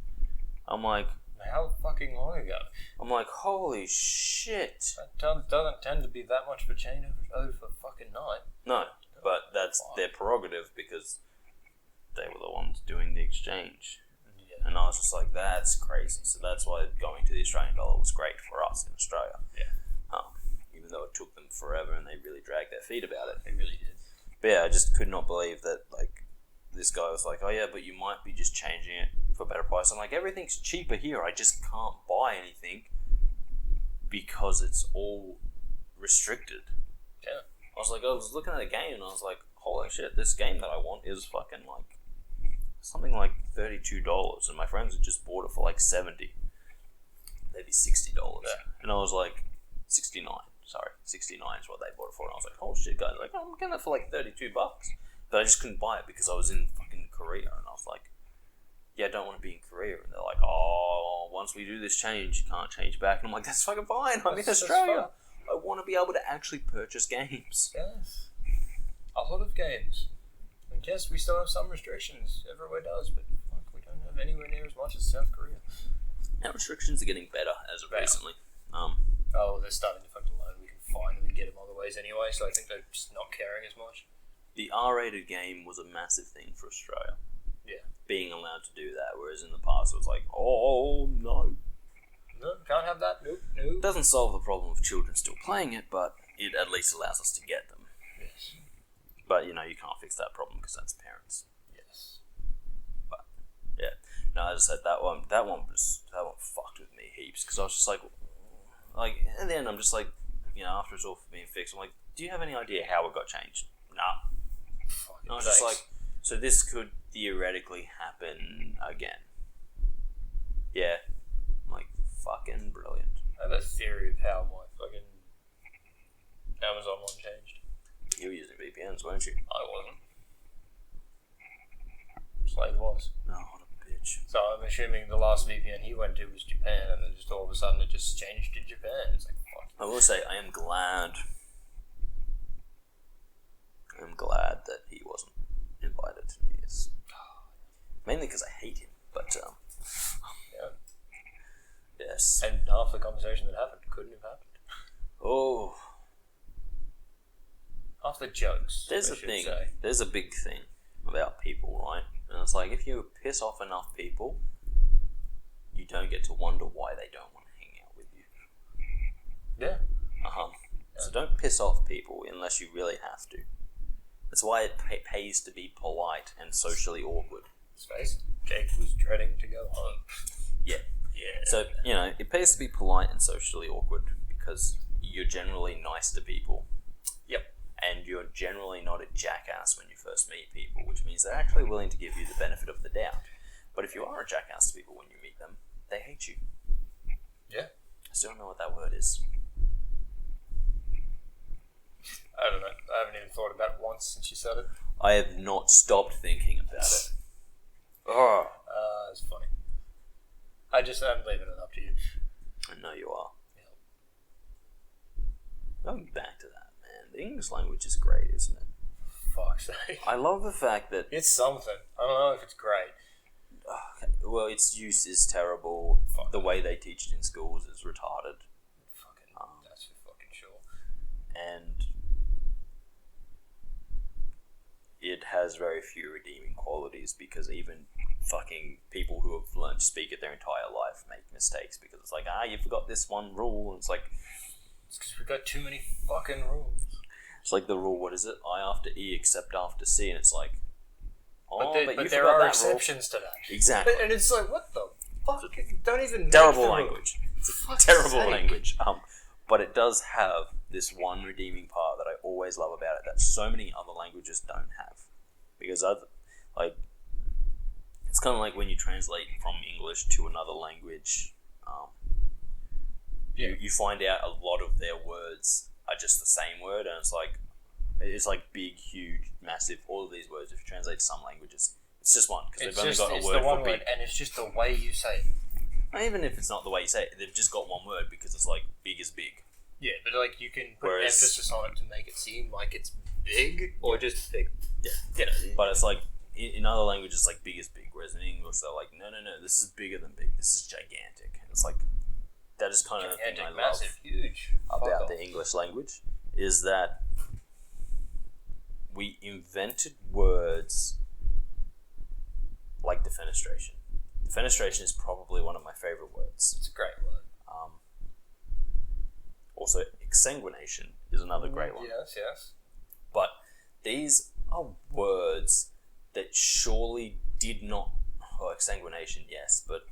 I'm like, how fucking long ago? I'm like, holy shit. That doesn't tend to be that much of a change over a fucking night. No, but that's their prerogative because they were the ones doing the exchange. Yeah. And I was just like, that's crazy. So that's why going to the Australian dollar was great for us in Australia. Yeah. Even though it took them forever and they really dragged their feet about it. They really did. But yeah, I just could not believe that, like, this guy was like, oh yeah, but you might be just changing it for a better price. I'm like, everything's cheaper here. I just can't buy anything because it's all restricted. Yeah. I was looking at a game and I was like, holy shit, this game that I want is fucking like something like $32, and my friends had just bought it for like $70, maybe $60. Yeah. And I was like, 69. Sorry, 69 is what they bought it for. And I was like, oh shit, guys, like, I'm getting it for like $32. But I just couldn't buy it because I was in fucking Korea, and I was like, yeah, I don't want to be in Korea. And they're like, oh, once we do this change, you can't change back. And I'm like, that's fucking fine. I'm in Australia. I want to be able to actually purchase games. Yes. A lot of games. And yes, we still have some restrictions. Everywhere does, but fuck, we don't have anywhere near as much as South Korea. Now restrictions are getting better as of recently. Oh, they're starting to fucking learn. We can find them and get them other ways anyway, so I think they're just not caring as much. The R-rated game was a massive thing for Australia. Yeah. Being allowed to do that, whereas in the past it was like, oh no. No, can't have that. Nope. It doesn't solve the problem of children still playing it, but it at least allows us to get them. Yes. But you can't fix that problem because that's parents. Yes. But yeah, no, as I said, that one fucked with me heaps, because I was just like at the end I'm just like, after it's all being fixed, I'm like, do you have any idea how it got changed? Nah. And I was just like, so this could theoretically happen again. Yeah. I'm like, fucking brilliant. I have a theory of how my fucking Amazon one changed. You were using VPNs, weren't you? I wasn't. Slade was. No, what a bitch. So I'm assuming the last VPN he went to was Japan, and then just all of a sudden it just changed to Japan. It's like, fuck. I will say, I am glad that he wasn't invited to New Year's. Mainly because I hate him, but yeah. Yes. And half the conversation that happened couldn't have happened. Oh. Half the jokes. There's a big thing about people, right? And it's like, if you piss off enough people, you don't get to wonder why they don't want to hang out with you. Yeah. So don't piss off people unless you really have to. That's why it pays to be polite and socially awkward. Space. Jake was dreading to go home. Yeah. Yeah. So, it pays to be polite and socially awkward because you're generally nice to people. Yep. And you're generally not a jackass when you first meet people, which means they're actually willing to give you the benefit of the doubt. But if you are a jackass to people when you meet them, they hate you. Yeah. I still don't know what that word is. I don't know. I haven't even thought about it once since you said it. I have not stopped thinking about it. Oh. It's funny. I'm leaving it up to you. I know you are. Yeah. Going back to that, man. The English language is great, isn't it? Fuck's sake. I love the fact that... It's something. I don't know if it's great. Well, its use is terrible. Fuck. The way they teach it in schools is retarded. That's for fucking sure. And it has very few redeeming qualities because even fucking people who have learned to speak it their entire life make mistakes because it's like, you forgot this one rule. And it's like... It's because we've got too many fucking rules. It's like the rule, what is it? I after E except after C, and it's like... But there are exceptions to that. Exactly. And it's like, what the fuck? Don't even terrible make the language. It's a fuck's terrible sake. language. But it does have this one redeeming part that I always love about it that so many other languages don't have. Because it's kind of like when you translate from English to another language, you find out a lot of their words are just the same word, and it's like big, huge, massive. All of these words, if you translate to some languages, it's just one because they've only got a word for big. And it's just the way you say it. Even if it's not the way you say it, they've just got one word because it's like big is big. Yeah, but like you can put emphasis on it to make it seem like it's big or just big. Yeah. But it's like in other languages, like big is big, whereas in English they're like, no, this is bigger than big. This is gigantic. And it's like that is kind of the thing I love huge about the English language is that we invented words like defenestration. Defenestration is probably one of my favorite words. It's a great word. Also, exsanguination is another great one. Yes. But these are words that surely did not... exsanguination, yes, but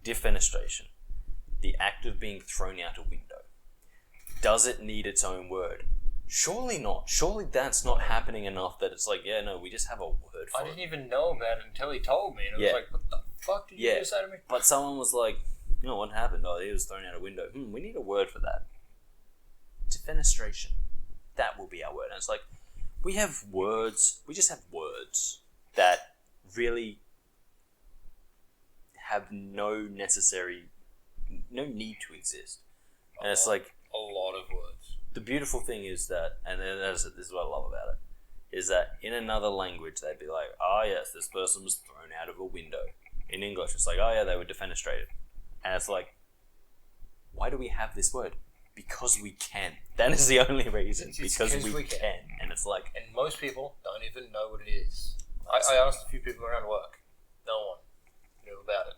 defenestration, the act of being thrown out a window, does it need its own word? Surely not. Surely that's not happening enough that it's like, we just have a word for it. I didn't even know about it until he told me, and I was like, what the fuck did you just say to me? But someone was like, what happened? He was thrown out a window. We need a word for that. Defenestration. That will be our word. And it's like, we have words, we just have words that really have no need to exist. And it's like... A lot of words. The beautiful thing is that, and this is what I love about it, is that in another language they'd be like, yes, this person was thrown out of a window. In English it's like, they were defenestrated. And it's like, why do we have this word? Because we can. That is the only reason. Because we can. And it's like... And most people don't even know what it is. I asked a few people around work. No one knew about it.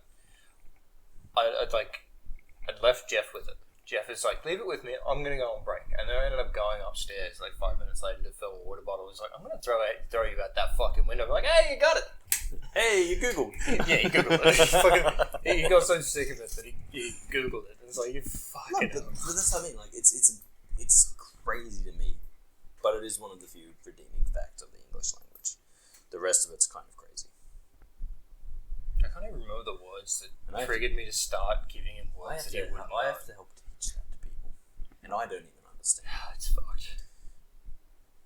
I'd left Jeff with it. Jeff is like, leave it with me, I'm going to go on break. And then I ended up going upstairs like 5 minutes later to fill a water bottle. He's like, I'm going to throw you out that fucking window. I'm like, hey, you got it. Hey, you Googled. Yeah, he Googled it. He got so sick of it that he Googled it. It's like, you fucking... But that's what I mean. Like, it's crazy to me. But it is one of the few redeeming facts of the English language. The rest of it's kind of crazy. I can't even remember the words that triggered me to start giving him words that he wouldn't know. I have to help teach that to people. And I don't even understand. It's fucked.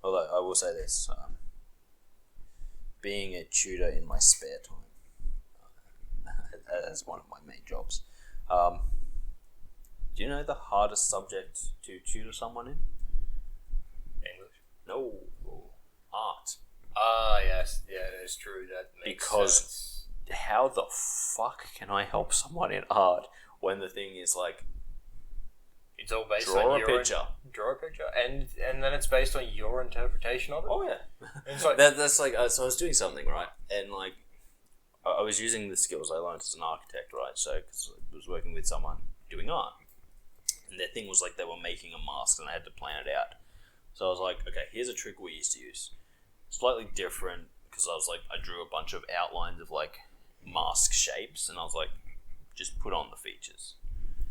Although, I will say this. Being a tutor in my spare time, as one of my main jobs, do you know the hardest subject to tutor someone in? English? No. Art. Ah, yes. Yeah, it's true. That makes sense. How the fuck can I help someone in art when the thing is like, it's all based draw on a picture, and then it's based on your interpretation of it. Oh yeah, it's like that's like so I was doing something right, and like I was using the skills I learned as an architect, right? So because I was working with someone doing art, And their thing was like they were making a mask and they had to plan it out. So I was like, okay, here's a trick we used to use. Slightly different because I was like, I drew a bunch of outlines of like mask shapes and I was like, just put on the features.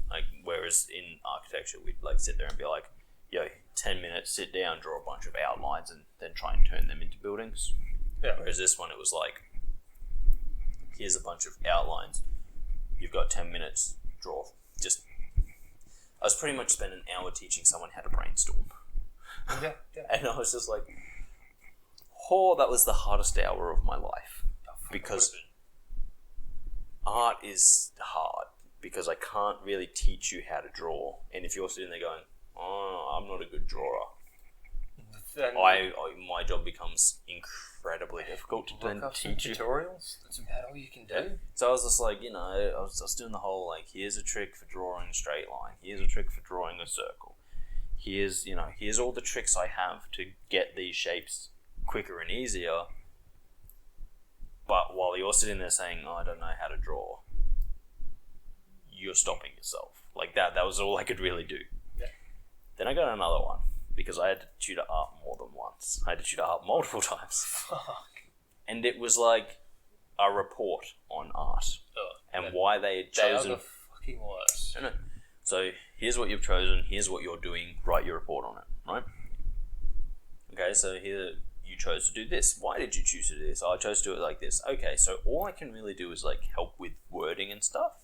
Like, whereas in architecture, we'd like sit there and be like, yo, 10 minutes, sit down, draw a bunch of outlines and then try and turn them into buildings. Yeah. Whereas this one, it was like, here's a bunch of outlines. You've got 10 minutes, draw. I was pretty much spending an hour teaching someone how to brainstorm. Yeah. And I was just like, that was the hardest hour of my life. Because art is hard. Because I can't really teach you how to draw. And if you're sitting there going, oh, I'm not a good drawer, Then my job becomes incredibly difficult to then teach you. Tutorials. That's about all you can do. So I was just like, I was doing the whole like, here's a trick for drawing a straight line. Here's a trick for drawing a circle. Here's all the tricks I have to get these shapes quicker and easier. But while you're sitting there saying, oh, I don't know how to draw, you're stopping yourself. Like that was all I could really do. Yeah. Then I got another one because I had to tutor art more than once. I had to tutor art multiple times. Fuck. And it was like a report on art and why they had chosen. They are the fucking worst. No. So here's what you've chosen. Here's what you're doing. Write your report on it. Right. Okay. So here you chose to do this. Why did you choose to do this? I chose to do it like this. Okay. So all I can really do is like help with wording and stuff.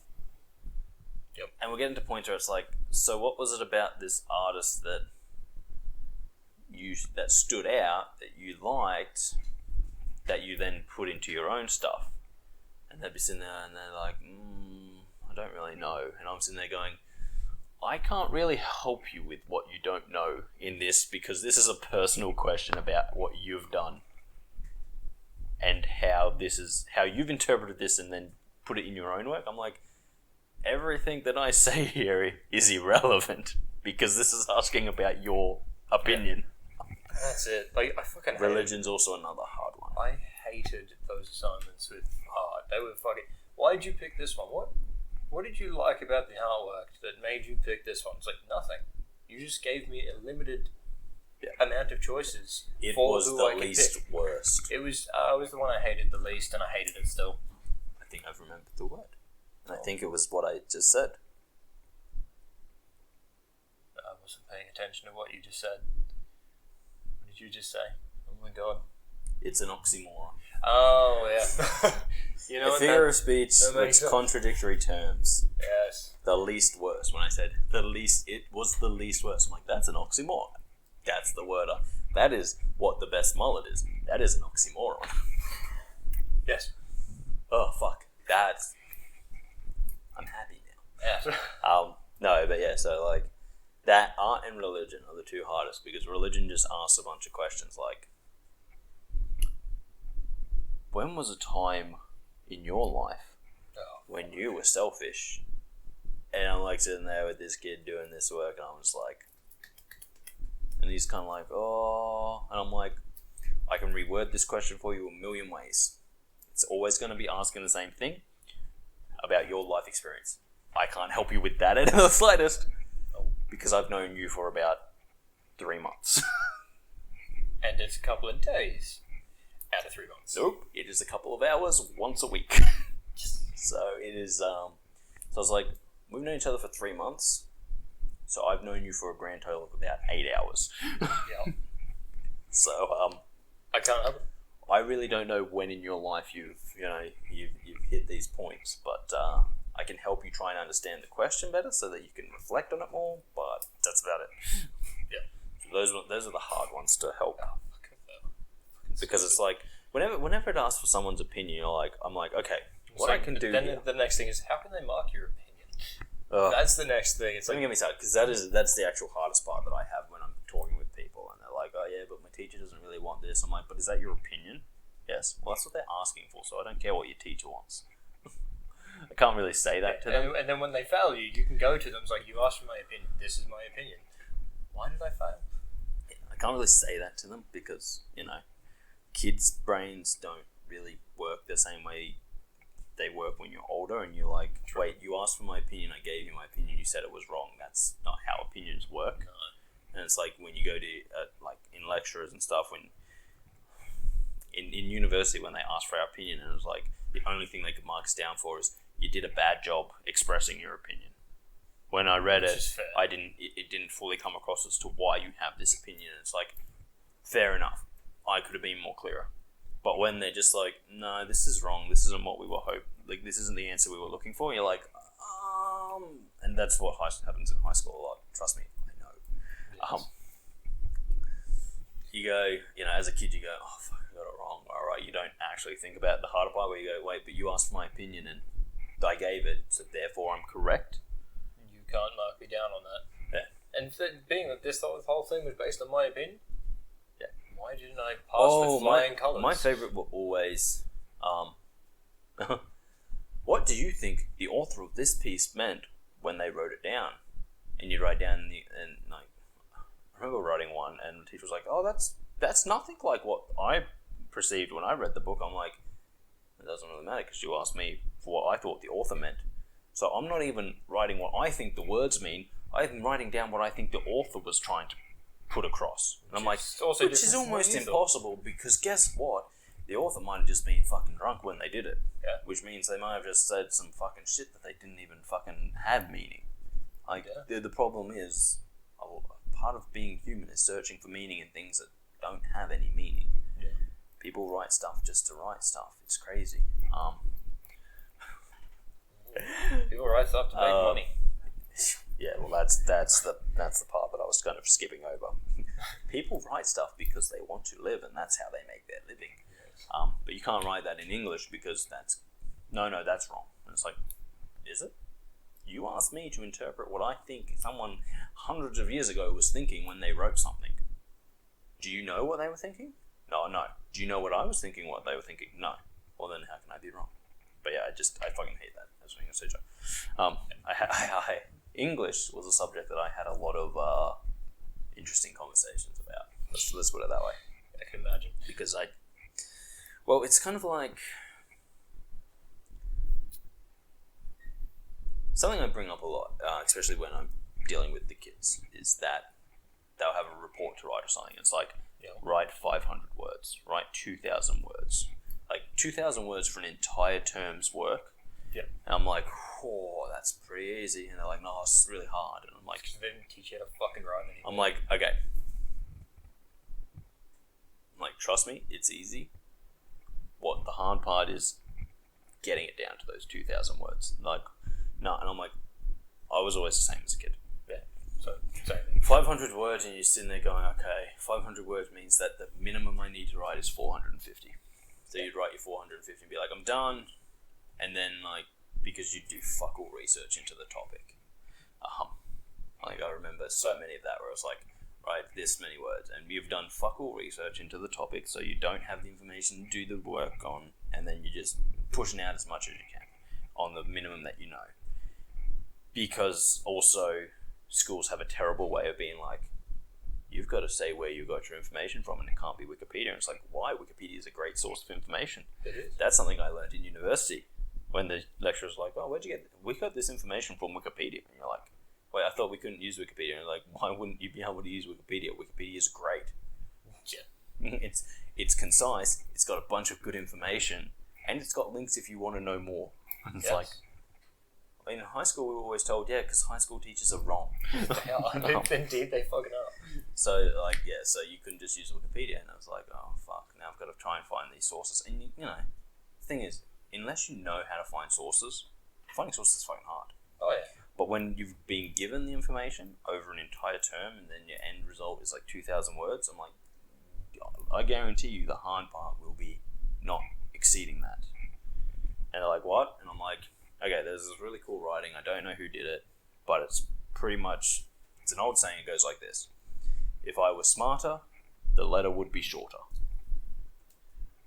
Yep. And we're getting to points where it's like, so what was it about this artist that stood out, that you liked, that you then put into your own stuff? And they'd be sitting there and they're like, I don't really know. And I'm sitting there going, I can't really help you with what you don't know in this because this is a personal question about what you've done and how you've interpreted this and then put it in your own work. I'm like, everything that I say here is irrelevant because this is asking about your opinion. That's it. Like, I fucking hate Religion's also another hard one. I hated those assignments with art. They were fucking. Why did you pick this one? What did you like about the artwork that made you pick this one? It's like nothing. You just gave me a limited amount of choices. It for was who the I could least pick. worst. It was the one I hated the least, and I hated it still. I think I've remembered the word. I think it was what I just said. I wasn't paying attention to what you just said. What did you just say? Oh my god. It's an oxymoron. Oh, yeah. You know A what figure of speech that with makes sense. contradictory terms. Yes. The least worst. When I said it was the least worst. I'm like, that's an oxymoron. That's the word. That is what the best mullet is. That is an oxymoron. Yes. Oh, fuck. I'm happy now. Yeah. No, but yeah, so like, that art and religion are the two hardest because religion just asks a bunch of questions like, when was a time in your life when you were selfish? And I'm like sitting there with this kid doing this work and I'm just like, and he's kind of like, oh, and I'm like, I can reword this question for you a million ways. It's always going to be asking the same thing about your life experience. I can't help you with that in the slightest because I've known you for about 3 months. And it's a couple of days out of 3 months. Nope, it is a couple of hours once a week. So it is, so I was like, we've known each other for 3 months, so I've known you for a grand total of about 8 hours. Yeah. So, I can't help it. I really don't know when in your life you've hit these points, but I can help you try and understand the question better so that you can reflect on it more, but that's about it. Yeah. So those are the hard ones to help. Because it's like, whenever it asks for someone's opinion, I'm like, okay, what I can do Then here. the next thing is, how can they mark your opinion? Ugh. That's the next thing. It's Let me like, get me started, because that's the actual hardest part that I have when I'm talking with people, and they're like, oh yeah, but my teacher doesn't really want this. I'm like, but is that your opinion? Yes. Well, that's what they're asking for, so I don't care what your teacher wants. I can't really say that to them. and then when they fail you, you can go to them. It's like, you asked for my opinion. This is my opinion. Why did I fail? I can't really say that to them because, kids' brains don't really work the same way they work when you're older, and you're like, wait, you asked for my opinion, I gave you my opinion, you said it was wrong. That's not how opinions work. No. And it's like when you go to like in lecturers and stuff, when in university when they asked for our opinion, and it was like the only thing they could mark us down for is you did a bad job expressing your opinion. When I read it, it didn't fully come across as to why you have this opinion. It's like, fair enough, I could have been more clearer. But when they're just like, no, this is wrong, this isn't what we were hoping, like this isn't the answer we were looking for, you're like, and that's what happens in high school a lot. Trust me, I know. Yes. You go, as a kid, you go, oh fuck, I got it wrong. All right, you don't actually think about the harder part where you go, wait, but you asked for my opinion and I gave it, so therefore I'm correct. You can't mark me down on that. Yeah. And being that this whole thing was based on my opinion, yeah. Why didn't I pass with flying colours? My favourite were always, what do you think the author of this piece meant when they wrote it down? And you write down I remember writing one, and the teacher was like, oh, that's nothing like what I perceived when I read the book. I'm like, it doesn't really matter because you asked me for what I thought the author meant. So I'm not even writing what I think the words mean. I'm writing down what I think the author was trying to put across. And I'm like, which is almost impossible because guess what? The author might have just been fucking drunk when they did it. Yeah. Which means they might have just said some fucking shit that they didn't even fucking have meaning. Like, the problem is, part of being human is searching for meaning in things that don't have any meaning. Yeah. People write stuff just to write stuff. It's crazy. People write stuff to make money. Yeah, well, that's the part that I was kind of skipping over. People write stuff because they want to live, and that's how they make their living. Yes. But you can't write that in English because that's wrong. And it's like, is it? You asked me to interpret what I think someone hundreds of years ago was thinking when they wrote something. Do you know what they were thinking? No. Do you know what I was thinking, what they were thinking? No. Well, then how can I be wrong? But yeah, I fucking hate that as being a teacher. English was a subject that I had a lot of interesting conversations about. Let's put it that way. I can imagine. Because it's kind of like something I bring up a lot, especially when I'm dealing with the kids, is that they'll have a report to write or something. It's like, write 500 words, write 2,000 words. Like 2,000 words for an entire term's work. Yeah. And I'm like, oh, that's pretty easy. And they're like, no, it's really hard. And I'm like, they didn't teach you how to fucking write anything. I'm like, okay. I'm like, trust me, it's easy. What the hard part is getting it down to those 2,000 words. Like, no, and I'm like, I was always the same as a kid. Yeah. So, same thing. 500 words, and you're sitting there going, okay, 500 words means that the minimum I need to write is 450. So you'd write your 450 and be like, I'm done. And then, like, because you do fuck all research into the topic. Like, I remember so many of that where it's like, write this many words, and you've done fuck all research into the topic, so you don't have the information to do the work on, and then you're just pushing out as much as you can on the minimum that you know. Because also, schools have a terrible way of being like, you've got to say where you got your information from, and it can't be Wikipedia. And it's like, why? Wikipedia is a great source of information. It is. That's something I learned in university. When the lecturer's like, oh, where'd you get... We got this information from Wikipedia. And you're like, wait, I thought we couldn't use Wikipedia. And you're like, why wouldn't you be able to use Wikipedia? Wikipedia is great. Yeah. It's concise, it's got a bunch of good information, and it's got links if you want to know more. It's like... In high school, we were always told, because high school teachers are wrong. They are. Indeed, they fucking are. So, so you couldn't just use Wikipedia, and I was like, oh, fuck, now I've got to try and find these sources. And, the thing is, unless you know how to find sources, finding sources is fucking hard. Oh, yeah. But when you've been given the information over an entire term, and then your end result is like 2,000 words, I'm like, I guarantee you the hard part will be not exceeding that. And they're like, what? And I'm like, okay, there's this really cool writing. I don't know who did it, but it's pretty much, it's an old saying. It goes like this. If I was smarter, the letter would be shorter.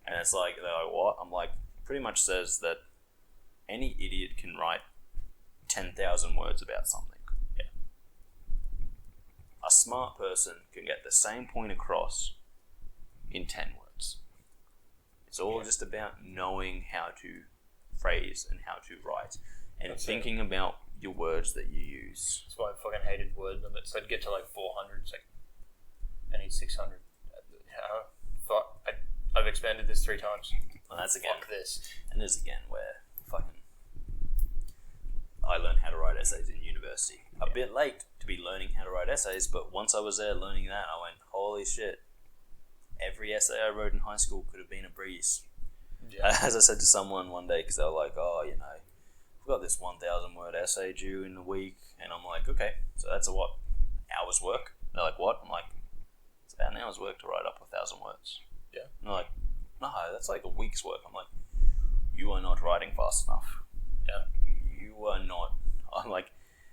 And it's like, they're like, what? I'm like, pretty much says that any idiot can write 10,000 words about something. Yeah. A smart person can get the same point across in 10 words. It's all just about knowing how to phrase and how to write, and That's thinking about your words that you use. That's why I fucking hated word limits. I'd get to like 400. It's like, I need 600. Fuck. I've expanded this 3 times. And that's again. Fuck this. And this is again where fucking I learned how to write essays in university. A bit late to be learning how to write essays, but once I was there learning that, I went, holy shit. Every essay I wrote in high school could have been a breeze. Yeah. As I said to someone one day, because they were like, oh, you know, I've got this 1,000 word essay due in a week. And I'm like, okay, so that's a what? Hour's work? They're like, what? I'm like, it's about an hour's work to write up 1,000 words. Yeah. And they're like, no, that's like a week's work. I'm like, you are not writing fast enough. Yeah. You are not. I'm like,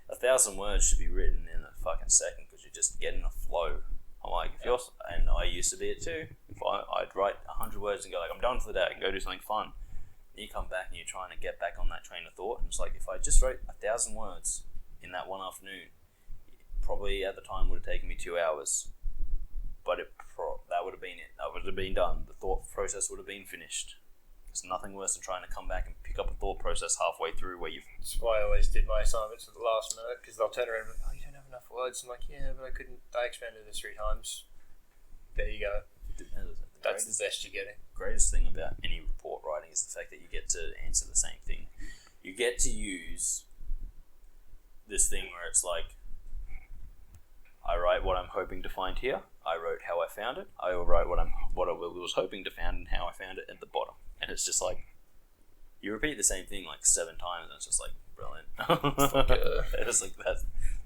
1,000 words should be written in a fucking second because you're just getting a flow. I'm like, if you're, and I used to be it too. If I'd write 100 words and go like, I'm done for the day, I can go do something fun. And you come back and you're trying to get back on that train of thought, and it's like, if I just wrote 1,000 words in that one afternoon, probably at the time would have taken me 2 hours, but that would have been it. That would have been done. The thought process would have been finished. There's nothing worse than trying to come back and pick up a thought process halfway through where you've... That's why I always did my assignments at the last minute, because they'll turn around and be like, oh, you don't have enough words. I'm like, yeah, but I expanded this 3 times. There you go. That's the best you're getting. Greatest thing about any report writing is the fact that you get to answer the same thing. You get to use this thing where it's like, I write what I'm hoping to find here. I wrote how I found it. I will write what I was hoping to find and how I found it at the bottom. And it's just like, you repeat the same thing like 7 times, and it's just like brilliant. It's like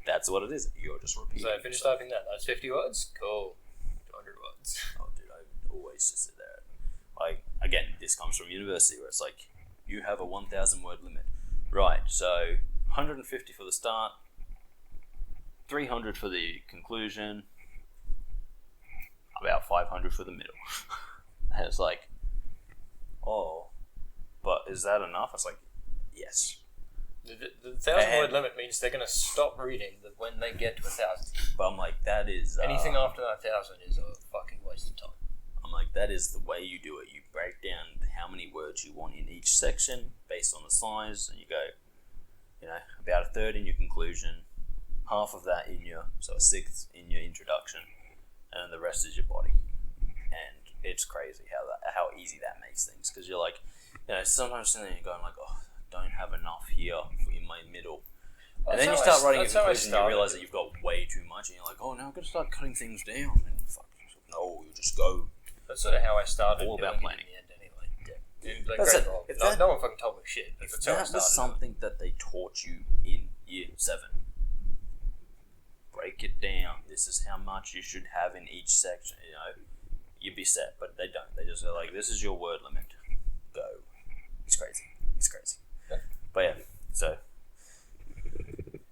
that's what it is. You're just repeating. So I finished typing that. That's 50 words. Cool. 200 words. Oh, dude, I always just sit there. Like, again, this comes from university where it's like, you have a 1,000 word limit. Right, so 150 for the start, 300 for the conclusion, about 500 for the middle. And it's like, oh, but is that enough? It's like, yes. The 1,000 word limit means they're going to stop reading when they get to 1,000. But I'm like, that is... Anything after that 1,000 is a fucking waste of time. I'm like, that is the way you do it. You break down how many words you want in each section based on the size, and you go, you know, about a third in your conclusion, half of that in your, so a sixth in your introduction, and then the rest is your body. And it's crazy how easy that makes things, because you're like, you know, sometimes sitting there and you're going like, oh, I don't have enough here in my middle. And then you start writing a conclusion and you realise that you've got way too much, and you're like, oh, now I've got to start cutting things down. And fuck, no, you just go. That's sort of how I started. All about planning. In the end, anyway. Yeah. Like, That's great it. role. If No one fucking told me shit. But If that's how I that started. was something that they taught you in year 7, break it down. This is how much you should have in each section. You know, you'd be set, but they don't. They just are like, this is your word limit. Go. It's crazy. It's crazy. Yeah. But yeah, so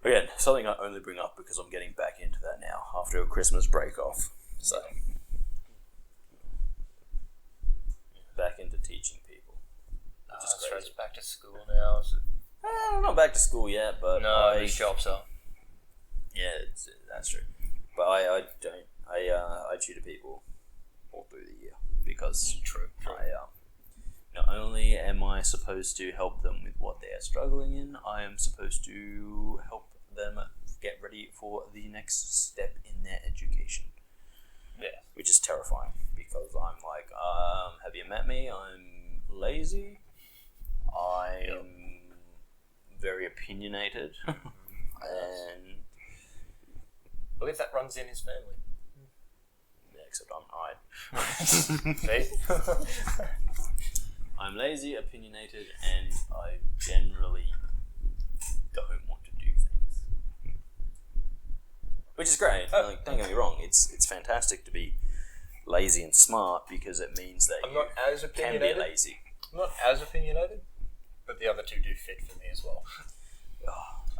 again, something I only bring up because I'm getting back into that now after a Christmas break off. So back into teaching people. That's right. It's back to school now. So. I'm not back to school yet, but No, the shops are. Yeah, that's true. But I don't. I tutor people all through the year because True. not only am I supposed to help them with what they are struggling in, I am supposed to help them get ready for the next step in their education. Yeah. Which is terrifying because I'm like, have you met me? I'm lazy. I'm very opinionated, and I believe that runs in his family. yeah, except I'm See? I'm lazy, opinionated, and I generally don't want to do things. Which is great. Like, don't get me wrong. It's fantastic to be lazy and smart because it means that I'm not as can be opinionated. lazy. I'm not as opinionated, but the other two do fit for me as well.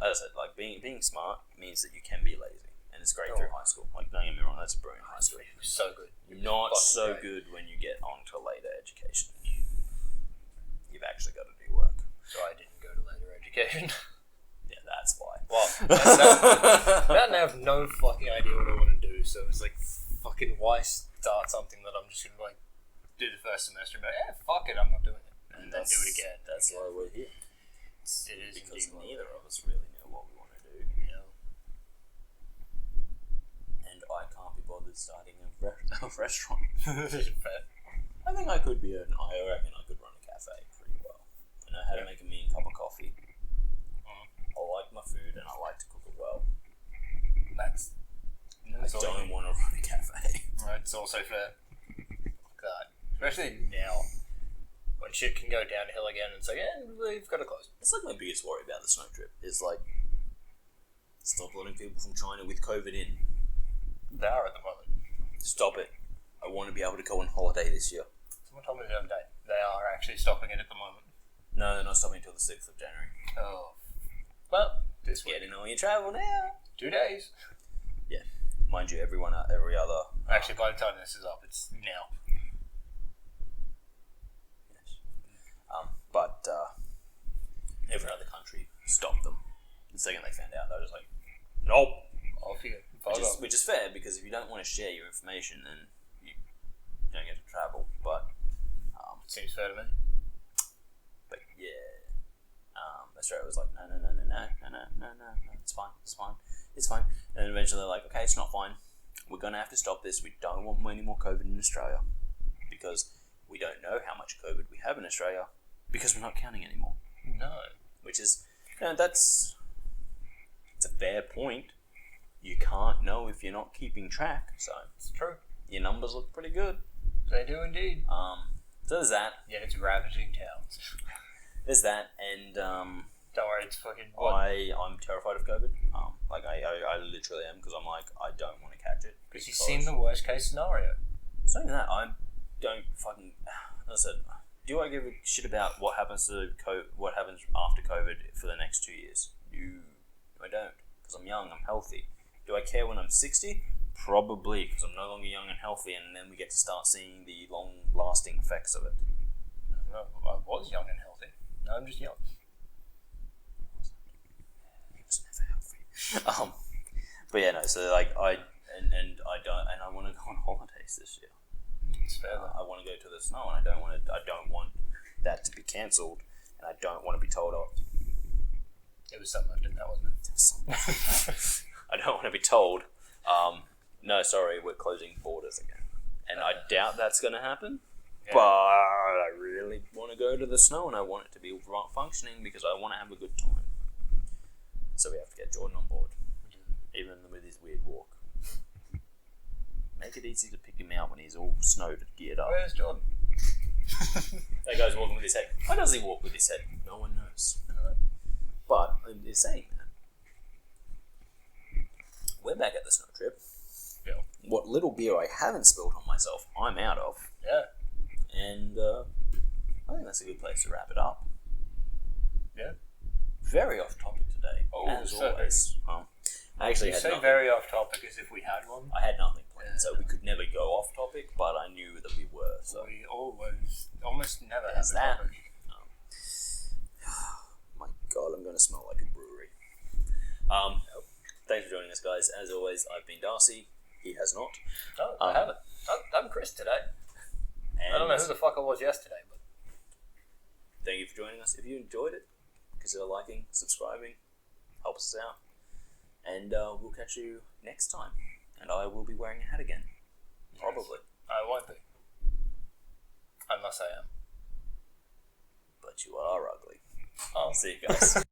As I said, like being smart means that you can be lazy, and it's great through high school. Like, don't get me wrong, that's a brilliant high school. It was so good. Not so good when you get on to later education. You've actually got to do work. So I didn't go to later education. Yeah, that's why. Well, that and I have no fucking idea what I want to do. So it's like, fucking why start something that I'm just gonna like do the first semester and be like, yeah, fuck it, I'm not doing it. and then do it again. That's why we're here. It is Because indeed neither of us really know what we want to do. Yeah. And I can't be bothered starting a restaurant. Fair. I think I reckon I could run a cafe pretty well. I know how to make a mean cup of coffee. I like my food and I like to cook it well. That's I don't want to run a cafe. It's also fair. God. Especially now, when shit can go downhill again, and it's like, we've got to close. It's like my biggest worry about the snow trip is like, stop letting people from China with COVID in. They are at the moment. Stop it. I want to be able to go on holiday this year. Someone told me the other day they are actually stopping it at the moment. No, they're not stopping until the 6th of January. Oh. Well, this week. Getting on your travel now. 2 days. Yeah. Mind you, every other... Actually, by the time this is up, it's now. Yes. But every other country stopped them. The second they found out, they were just like, nope. Off you Which is fair, because if you don't want to share your information, then you don't get to travel. But seems fair to me. But yeah, Australia was like, no, it's fine. And then eventually they're like, okay, it's not fine. We're going to have to stop this. We don't want any more COVID in Australia because we don't know how much COVID we have in Australia because we're not counting anymore. No. Which is, it's a fair point. You can't know if you're not keeping track, so It's true. your numbers look pretty good. They do indeed. So there's that. Yet it's ravaging towns. There's that, and Don't worry, it's fucking... I'm terrified of COVID. I literally am, because I'm like, I don't want to catch it. Because you've seen the worst case scenario. It's not even that. I don't fucking... As I said, do I give a shit about what happens what happens after COVID for the next 2 years? No, I don't, because I'm young, I'm healthy. Do I care when I'm 60? Probably, because I'm no longer young and healthy, and then we get to start seeing the long-lasting effects of it. I was young and healthy. Now I'm just young. He was never healthy. But yeah, no. So like I want to go on holidays this year. It's fair. I want to go to the snow, and I don't want that to be cancelled, and I don't want to be told, oh, It was something left in that, wasn't it? I don't want to be told, no, sorry, we're closing borders again. And I doubt that's going to happen, but I really want to go to the snow and I want it to be functioning because I want to have a good time. So we have to get Jordan on board, even with his weird walk. Make it easy to pick him out when he's all snowed and geared up. Where's Jordan? That guy's walking with his head. Why does he walk with his head? No one knows. But I'm just saying that. We're back at the snow trip. Yeah. What little beer I haven't spilled on myself, I'm out of. Yeah. And I think that's a good place to wrap it up. Yeah. Very off topic today, as so always. I actually You had say nothing. very off topic as if we had one. I had nothing planned, so we could never go off topic, but I knew that we were. So We almost never have there's a that. topic. My God, I'm going to smell like a brewery. Thanks for joining us, guys. As always, I've been Darcy. He has not. No, I haven't. I'm Kris today. And I don't know who the fuck I was yesterday, but thank you for joining us. If you enjoyed it, consider liking, subscribing, helps us out. And we'll catch you next time. And I will be wearing a hat again. Probably. I won't be. Unless I am. But you are ugly. Oh. See you guys.